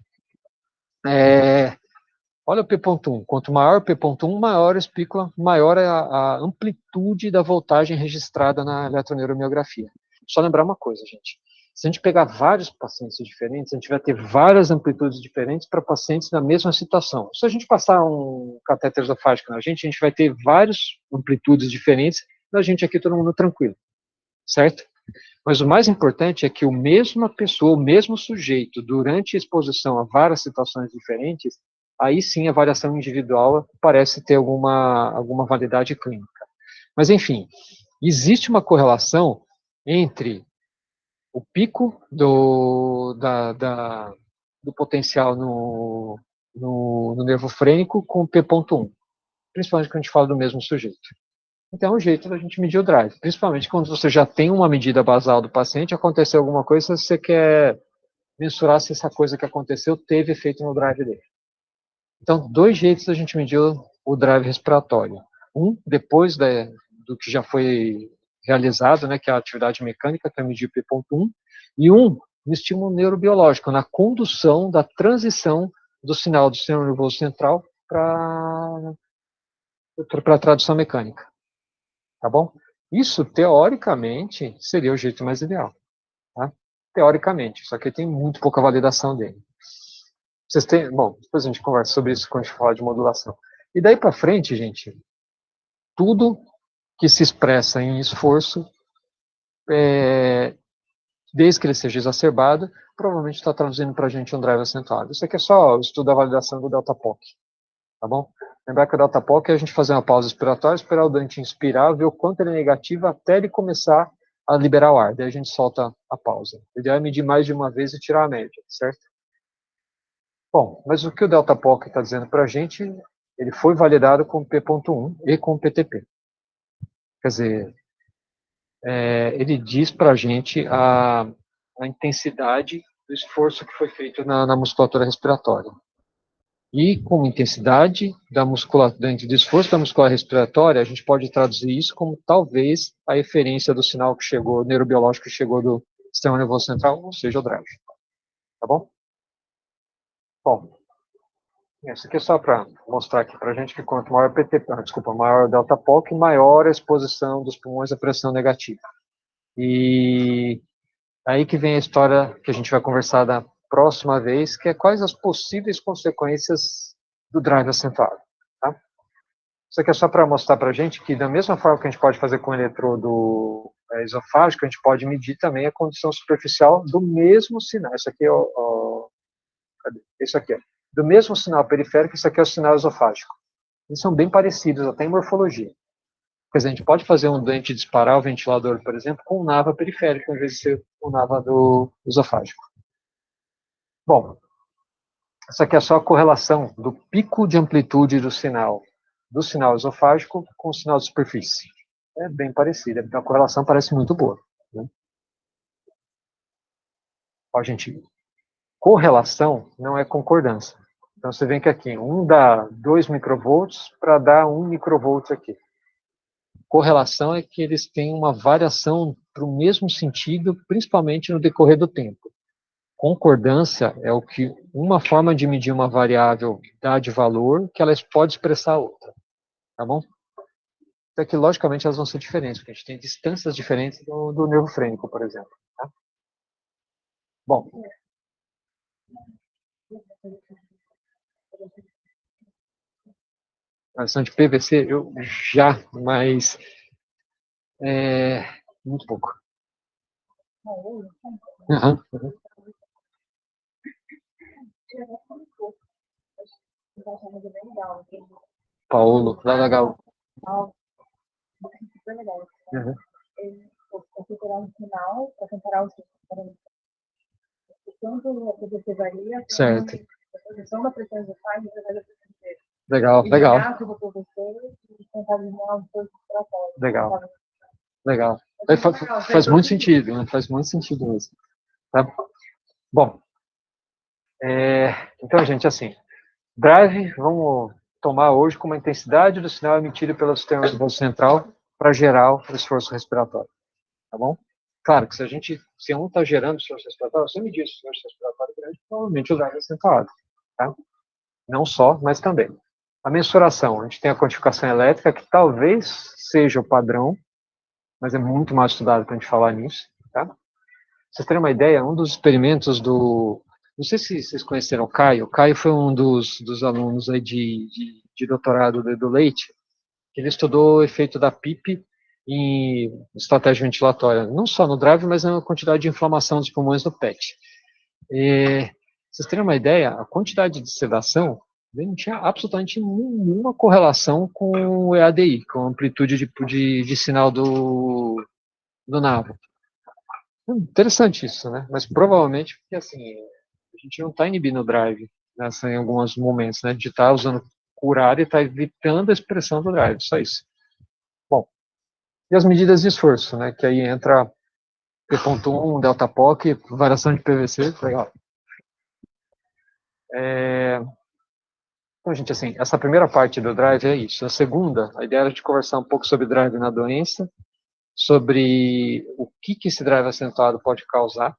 Olha o P.1. Quanto maior o P.1, maior a espícula, maior a amplitude da voltagem registrada na eletroneuromiografia. Só lembrar uma coisa, gente. Se a gente pegar vários pacientes diferentes, a gente vai ter várias amplitudes diferentes para pacientes na mesma situação. Se a gente passar um catéter esofágico na gente, a gente vai ter várias amplitudes diferentes, da gente aqui todo mundo tranquilo, certo? Mas o mais importante é que a mesma pessoa, o mesmo sujeito, durante a exposição a várias situações diferentes, aí sim a variação individual parece ter alguma validade clínica. Mas, enfim, existe uma correlação entre o pico do potencial no nervo frênico com o P.1. principalmente quando a gente fala do mesmo sujeito. Então, é um jeito da gente medir o drive, principalmente quando você já tem uma medida basal do paciente, aconteceu alguma coisa, você quer mensurar se essa coisa que aconteceu teve efeito no drive dele. Então, dois jeitos da gente medir o drive respiratório. Um, depois do que já foi realizado, né, que é a atividade mecânica, que é medir P.1, e um, no estímulo neurobiológico, na condução da transição do sinal do sistema nervoso central para a tradução mecânica. Tá bom? Isso, teoricamente, seria o jeito mais ideal. Tá? Teoricamente, só que tem muito pouca validação dele. Vocês têm, bom, depois a gente conversa sobre isso quando a gente falar de modulação. E daí para frente, gente, tudo que se expressa em esforço, desde que ele seja exacerbado, provavelmente está traduzindo para a gente um drive acentuado. Isso aqui é só o estudo da validação do delta POC, tá bom? Lembrar que o delta POC é a gente fazer uma pausa expiratória, esperar o doente inspirar, ver o quanto ele é negativo até ele começar a liberar o ar. Daí a gente solta a pausa. O ideal é medir mais de uma vez e tirar a média, certo? Bom, mas o que o delta POC está dizendo para a gente, ele foi validado com P.1 e com PTP. Quer dizer, ele diz para a gente a intensidade do esforço que foi feito na musculatura respiratória. E como intensidade do esforço da musculatura respiratória, a gente pode traduzir isso como talvez a eferência do sinal que chegou, neurobiológico que chegou do sistema nervoso central, ou seja, o drive. Tá bom? Bom, isso aqui é só para mostrar aqui para a gente que quanto maior maior o delta POC, maior a exposição dos pulmões à pressão negativa. E aí que vem a história que a gente vai conversar da próxima vez, que é quais as possíveis consequências do drive acentuado. Tá? Isso aqui é só para mostrar para a gente que, da mesma forma que a gente pode fazer com o eletrodo esofágico, a gente pode medir também a condição superficial do mesmo sinal. Isso aqui cadê? Isso aqui, do mesmo sinal periférico, isso aqui é o sinal esofágico. Eles são bem parecidos, até em morfologia. Quer dizer, a gente pode fazer um doente disparar o ventilador, por exemplo, com nava periférica, em vez de ser com nava do esofágico. Bom, essa aqui é só a correlação do pico de amplitude do sinal esofágico com o sinal de superfície. É bem parecida, então a correlação parece muito boa. Né? Ó, gente, correlação não é concordância. Então você vê que aqui, um dá 2 microvolts para dar 1 microvolt aqui. Correlação é que eles têm uma variação para o mesmo sentido, principalmente no decorrer do tempo. Concordância é o que uma forma de medir uma variável dá de valor que ela pode expressar a outra, tá bom? Então que logicamente elas vão ser diferentes, porque a gente tem distâncias diferentes do nervo frênico, por exemplo. Tá? Bom. A questão de PVC, eu já, mas muito pouco. Uhum. Paulo, lá legal. Uhum. Certo. Legal, legal. Legal. Legal. Faz muito sentido, né? Faz muito sentido mesmo. Tá? Bom, então, gente, assim, drive, vamos tomar hoje como a intensidade do sinal emitido pelo sistema nervoso central para gerar o esforço respiratório, tá bom? Claro que se um está gerando esforço respiratório, se eu medir esse esforço respiratório grande, provavelmente o drive é acentuado, tá? Não só, mas também. A mensuração, a gente tem a quantificação elétrica, que talvez seja o padrão, mas é muito mais estudado para a gente falar nisso, tá? Pra vocês terem uma ideia, um dos experimentos não sei se vocês conheceram o Caio. O Caio foi um dos alunos aí de doutorado do Leite. Ele estudou o efeito da PIP em estratégia ventilatória, não só no drive, mas na quantidade de inflamação dos pulmões no PET. Vocês terem uma ideia, a quantidade de sedação não tinha absolutamente nenhuma correlação com o EADI, com a amplitude de sinal do navo. Interessante isso, né? Mas provavelmente porque assim, a gente não está inibindo o drive em alguns momentos, né? De estar usando curar e está evitando a expressão do drive, só isso. Bom, e as medidas de esforço, né, que aí entra P.1, delta POC, variação de PVC, legal. Então, gente, assim, essa primeira parte do drive é isso. A segunda, a ideia era de conversar um pouco sobre drive na doença, sobre o que esse drive acentuado pode causar,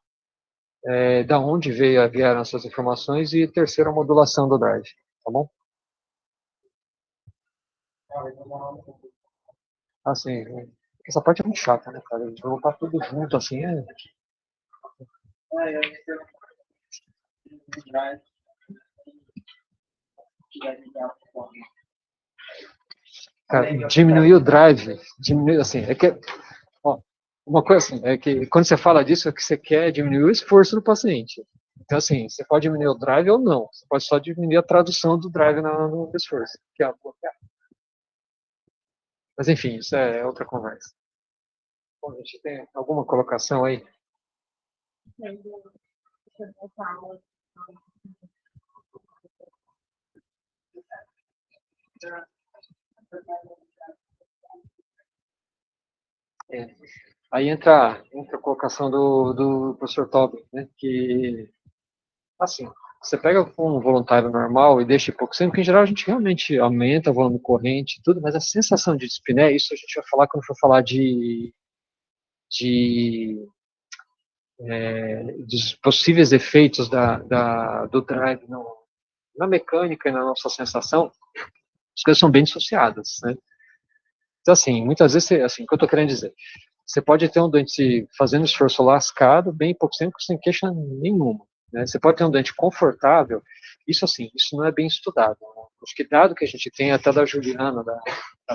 da onde vieram essas informações e terceira, a modulação do drive, tá bom? Assim, essa parte é muito chata, né, cara? Colocar tudo junto, assim, Cara, diminuir o drive, diminuir, assim, ó, uma coisa assim, é que quando você fala disso, é que você quer diminuir o esforço do paciente. Então, assim, você pode diminuir o drive ou não. Você pode só diminuir a tradução do drive no esforço, que é a bloquear. Mas, enfim, isso é outra conversa. Bom, a gente tem alguma colocação aí? É. Aí entra a colocação do professor Tobin, né, que, assim, você pega com um voluntário normal e deixa hipoxêmico, que em geral a gente realmente aumenta o volume corrente e tudo, mas a sensação de dispneia, isso a gente vai falar quando for falar de dos possíveis efeitos do drive na mecânica e na nossa sensação, as coisas são bem dissociadas, né? Então, assim, muitas vezes, assim, o que eu estou querendo dizer? Você pode ter um doente fazendo esforço lascado, bem hipoxêmico, sem queixa nenhuma. Né? Você pode ter um doente confortável, isso assim, isso não é bem estudado. Né? Acho que dado que a gente tem até da Juliana, da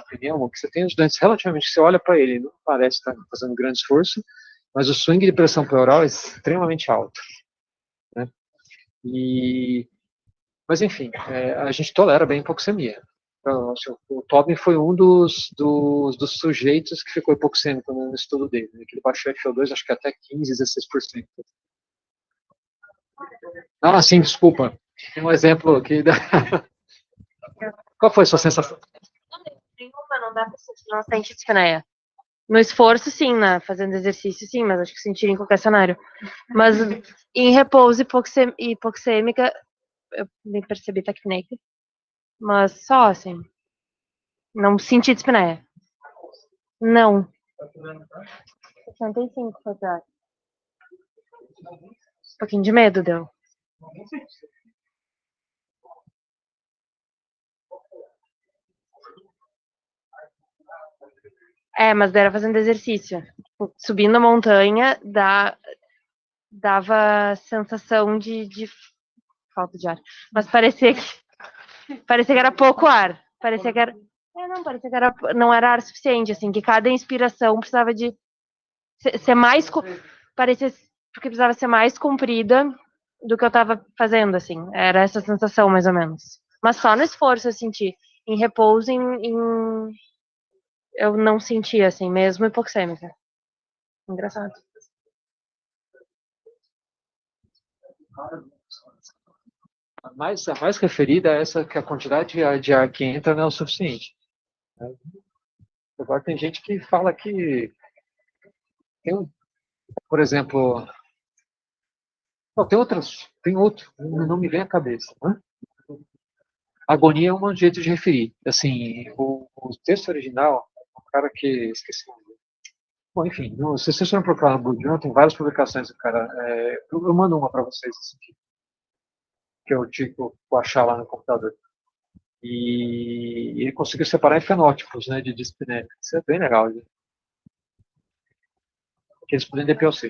Pneumo, que você tem os doentes relativamente, que você olha para ele, não parece estar fazendo grande esforço, mas o swing de pressão pleural é extremamente alto. Né? Mas enfim, a gente tolera bem a hipoxemia. Então, o Tobin foi um dos sujeitos que ficou hipoxêmico no estudo dele, né, que ele baixou FO2 acho que até 15, 16%. Ah, sim, desculpa. Tem um exemplo aqui. Qual foi a sua sensação? Nenhuma, não dá pra sentir, não sente dispneia. No esforço, sim, fazendo exercício, sim, mas acho que sentir em qualquer cenário. Mas em repouso hipoxêmica, eu nem percebi taquipneica, mas só, assim, não senti dispneia. Não. 65 foi pior. Um pouquinho de medo deu. Mas era fazendo exercício. Subindo a montanha, dava sensação de falta de ar. Mas parecia que era pouco ar. Parecia que era. Parecia que não era ar suficiente, assim, que cada inspiração precisava de ser mais. Parecia que precisava ser mais comprida do que eu tava fazendo, assim. Era essa sensação, mais ou menos. Mas só no esforço eu senti. Em repouso, eu não sentia, assim, mesmo hipoxêmica. Engraçado. A mais referida é essa, que a quantidade de ar que entra não é o suficiente. Né? Agora tem gente que fala que por exemplo, não, tem outro, não me vem à cabeça. Né? Agonia é um jeito de referir. Assim, o texto original, o cara que esqueci o nome. Bom, enfim, se vocês forem procurar no Blue tem várias publicações do cara. Eu mando uma para vocês, assim, que eu tipo vou achar lá no computador. E ele conseguiu separar em fenótipos, né, de dispneia. Isso é bem legal, né? Que eles podem DPOC.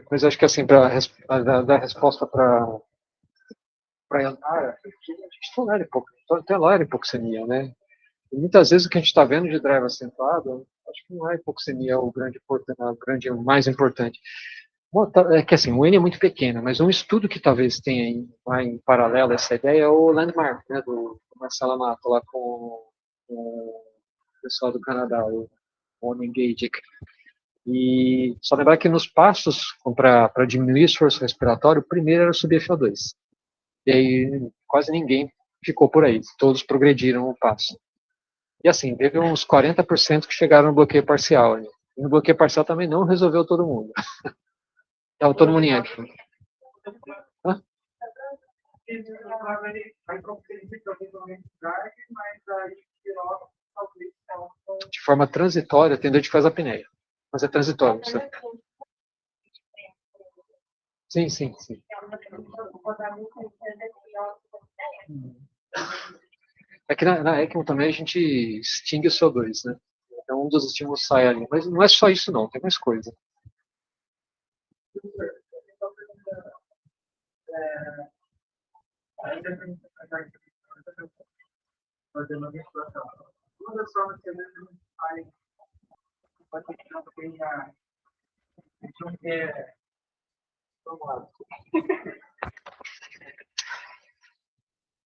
Mas acho que assim, para dar resposta para Yantara, a gente tolera hipoxemia, né? E muitas vezes o que a gente está vendo de drive acentuado, acho que não é a hipoxemia o mais importante. É que assim, o N é muito pequeno, mas um estudo que talvez tenha em paralelo essa ideia é o Landmark, né, do Marcelo Amato, lá com o pessoal do Canadá, o Engage. E só lembrar que nos passos para diminuir o esforço respiratório, o primeiro era subir FO2. E aí quase ninguém ficou por aí, todos progrediram o passo. E assim, teve uns 40% que chegaram no bloqueio parcial. Né? E no bloqueio parcial também não resolveu todo mundo. Estava todo mundo em action. Hã? De forma transitória, tem dor de faz apneia. Mas é transitório. Você... Sim, sim, sim. É que na ECMO também a gente extingue o CO2, né? Então um dos estímulos sai ali. Mas não é só isso não, tem mais coisa.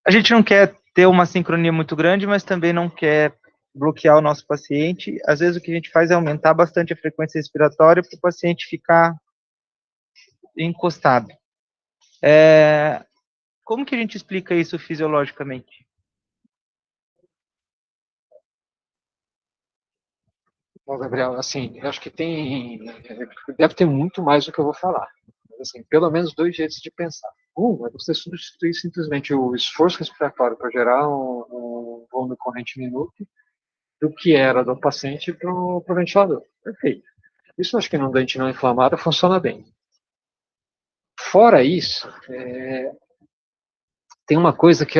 A gente não quer ter uma sincronia muito grande, mas também não quer bloquear o nosso paciente. Às vezes o que a gente faz é aumentar bastante a frequência respiratória para o paciente ficar encostado. Como que a gente explica isso fisiologicamente? Bom, Gabriel, assim, eu acho que deve ter muito mais do que eu vou falar. Mas, assim, pelo menos dois jeitos de pensar. Um é você substituir simplesmente o esforço respiratório para gerar um volume corrente minuto do que era do paciente para o ventilador. Perfeito. Isso eu acho que num doente não inflamado funciona bem. Fora isso, tem uma coisa que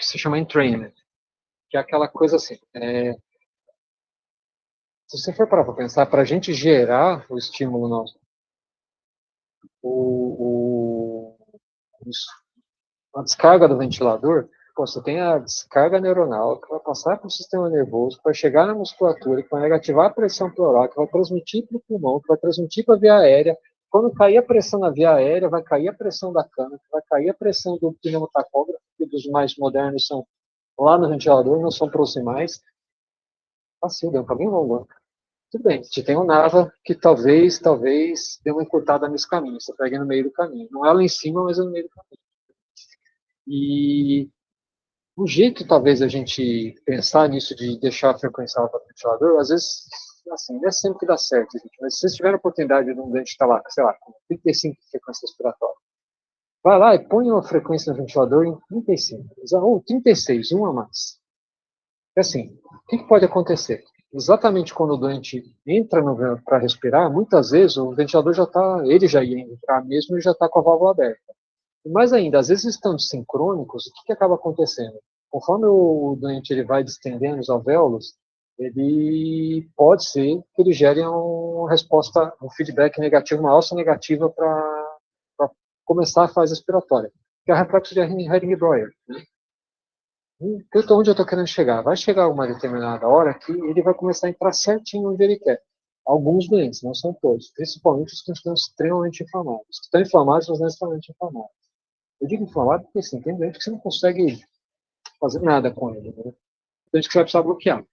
se chama entrainment, que é aquela coisa assim, se você for parar para pensar, para a gente gerar o estímulo nosso, o, a descarga do ventilador, pô, você tem a descarga neuronal que vai passar para o sistema nervoso, que vai chegar na musculatura, que vai negativar a pressão pleural, que vai transmitir para o pulmão, que vai transmitir para a via aérea. Quando cair a pressão na via aérea, vai cair a pressão da cana, vai cair a pressão do pneumotacógrafo, que dos mais modernos são lá no ventilador, não são proximais. Assim, deu um caminho longo. Tudo bem, você tem um Nava que talvez dê uma encurtada nesse caminho, você pega no meio do caminho. Não é lá em cima, mas é no meio do caminho. E o jeito, talvez, a gente pensar nisso de deixar a frequência alta para o ventilador, às vezes, assim, não é sempre que dá certo, gente, mas se vocês tiverem a oportunidade de um dente estar lá, sei lá, com 35 frequências respiratórias, vai lá e põe uma frequência no ventilador em 35, ou 36, uma a mais. É assim, o que pode acontecer? Exatamente quando o doente entra para respirar, muitas vezes o ventilador ele já ia entrar mesmo e já está com a válvula aberta. E mais ainda, às vezes estando sincrônicos, o que acaba acontecendo? Conforme o doente ele vai distendendo os alvéolos, ele pode ser que ele gere uma resposta, um feedback negativo, uma alça negativa para começar a fase respiratória, que é o reflexo de Hering-Breuer. Né? Onde eu estou querendo chegar? Vai chegar uma determinada hora que ele vai começar a entrar certinho onde ele quer. Alguns doentes, não são todos, principalmente os que estão extremamente inflamados. Os que estão inflamados, mas não extremamente inflamados. Eu digo inflamado porque assim, tem doente que você não consegue fazer nada com ele. Né? Doente que você vai precisar bloquear.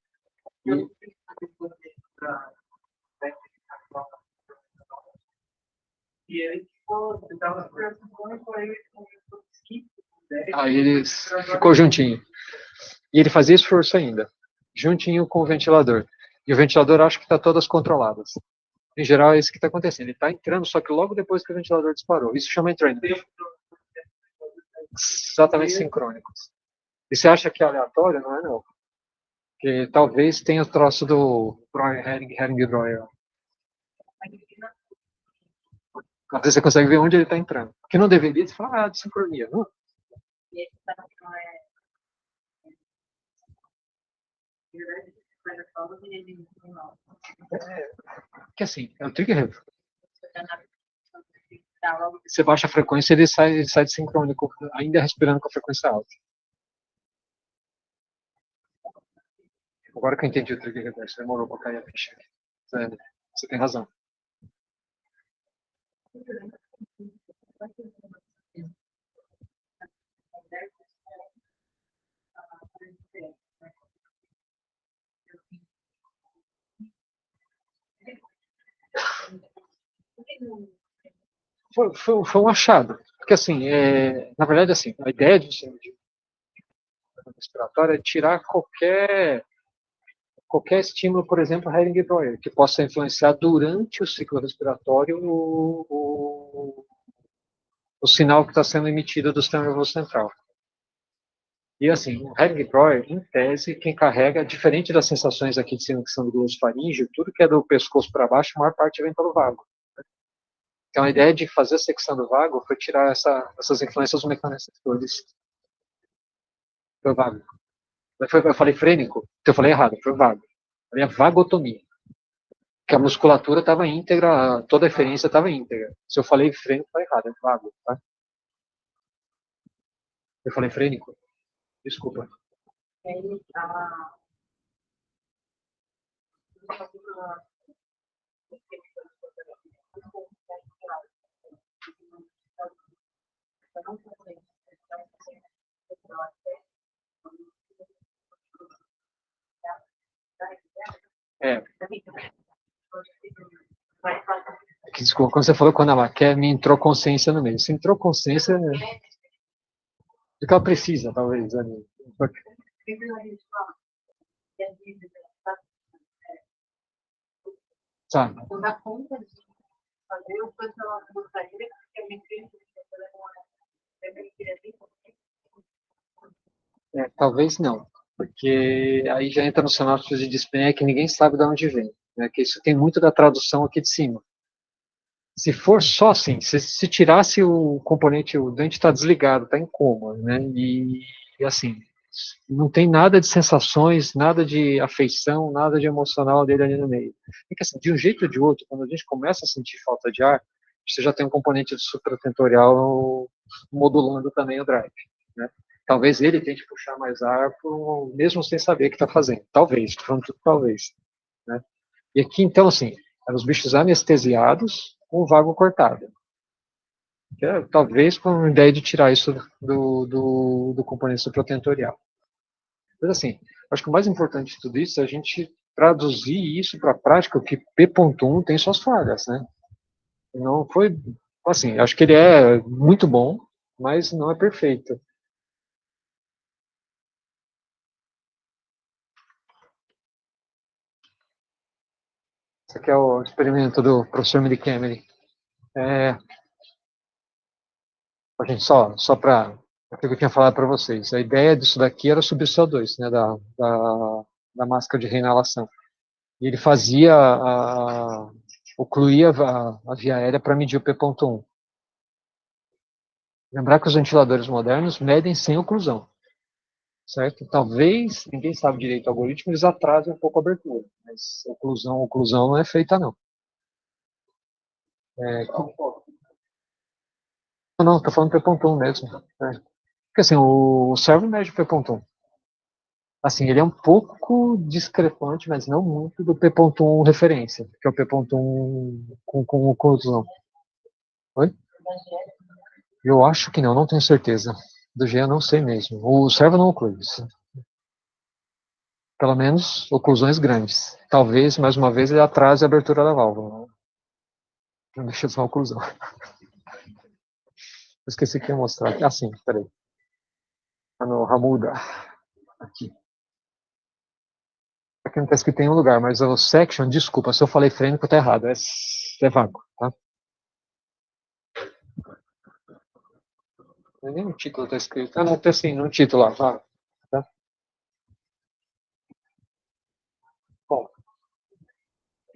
Aí ele ficou juntinho. E ele fazia esforço ainda, juntinho com o ventilador. E o ventilador acho que está todas controladas. Em geral é isso que está acontecendo. Ele está entrando, só que logo depois que o ventilador disparou. Isso chama entrando. Exatamente sincrônicos. E você acha que é aleatório? Não é não. Porque talvez tenha o troço do Hering-Breuer. Às vezes você consegue ver onde ele está entrando. Que não deveria, você fala, de sincronia. Não. Que assim, é o trigger. Você baixa a frequência, ele sai de sincrônico, ainda respirando com a frequência alta. Agora que eu entendi o trigger reverso, demorou para cair a ficha. Você tem razão. foi um achado. Porque, assim, na verdade, assim, a ideia de sistema respiratório é tirar qualquer estímulo, por exemplo, Hering-Breuer, que possa influenciar durante o ciclo respiratório o sinal que está sendo emitido do sistema nervoso central. E assim, o Hering-Breuer, em tese, quem carrega, diferente das sensações aqui de cima que são do glosso faríngeo, tudo que é do pescoço para baixo, a maior parte vem pelo vago. Então a ideia de fazer a secção do vago foi tirar essas influências dos mecanismos do vago. Eu falei frênico, então eu falei errado, foi vago. Falei a vagotomia. Que a musculatura estava íntegra, toda a referência estava íntegra. Se eu falei frênico, está errado, é vago, tá? Eu falei frênico, desculpa. É. Desculpa, quando você falou quando ela quer, me entrou consciência no meio. Se entrou consciência do que ela precisa, talvez. Ali. Tá. Talvez não, porque aí já entra no cenário de dispneia que ninguém sabe de onde vem, né? Que isso tem muito da tradução aqui de cima. Se for só assim, se tirasse o componente, o dente está desligado, está em coma, né? E assim, não tem nada de sensações, nada de afeição, nada de emocional dele ali no meio. É que assim, de um jeito ou de outro, quando a gente começa a sentir falta de ar, você já tem um componente do supratentorial modulando também o drive, né? Talvez ele tente puxar mais ar, mesmo sem saber o que está fazendo. Talvez, estou falando tudo talvez, né? E aqui, então, assim, eram os bichos anestesiados com o vago cortado. Talvez com a ideia de tirar isso do componente supratentorial. Mas, assim, acho que o mais importante de tudo isso é a gente traduzir isso para a prática, que P.1 tem suas falhas, né? Não foi, assim, acho que ele é muito bom, mas não é perfeito. Esse aqui é o experimento do professor Millikameny. A gente só para o que eu tinha falado para vocês, a ideia disso daqui era subir o CO2, né, da máscara de reinalação. E ele fazia, ocluía a via aérea para medir o P.1. Lembrar que os ventiladores modernos medem sem oclusão, certo? Talvez, ninguém sabe direito o algoritmo, eles atrasem um pouco a abertura, mas oclusão não é feita, não. Não, estou falando P.1 mesmo. Porque assim, o servo mede o P.1. Assim, ele é um pouco discrepante, mas não muito do P.1 referência, que é o P.1 com oclusão. Oi? Eu acho que não tenho certeza. Do G eu não sei mesmo. O servo não oclui. Pelo menos oclusões grandes. Talvez, mais uma vez, ele atrase a abertura da válvula. Não deixa só a oclusão. Esqueci que ia mostrar. Ah, sim, peraí. Tá no Ramuda. Aqui. Aqui não está escrito em nenhum lugar, mas o section, desculpa, se eu falei frênico, tá errado. É vago, tá? Nem no título está escrito. Ah, não, tem sim, no título lá. Vago, tá? Bom,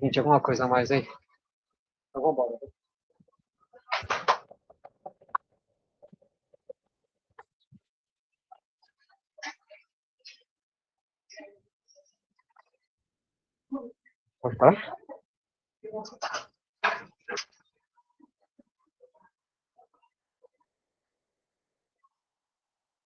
gente, alguma coisa a mais aí? Então vamos embora. Pode parar?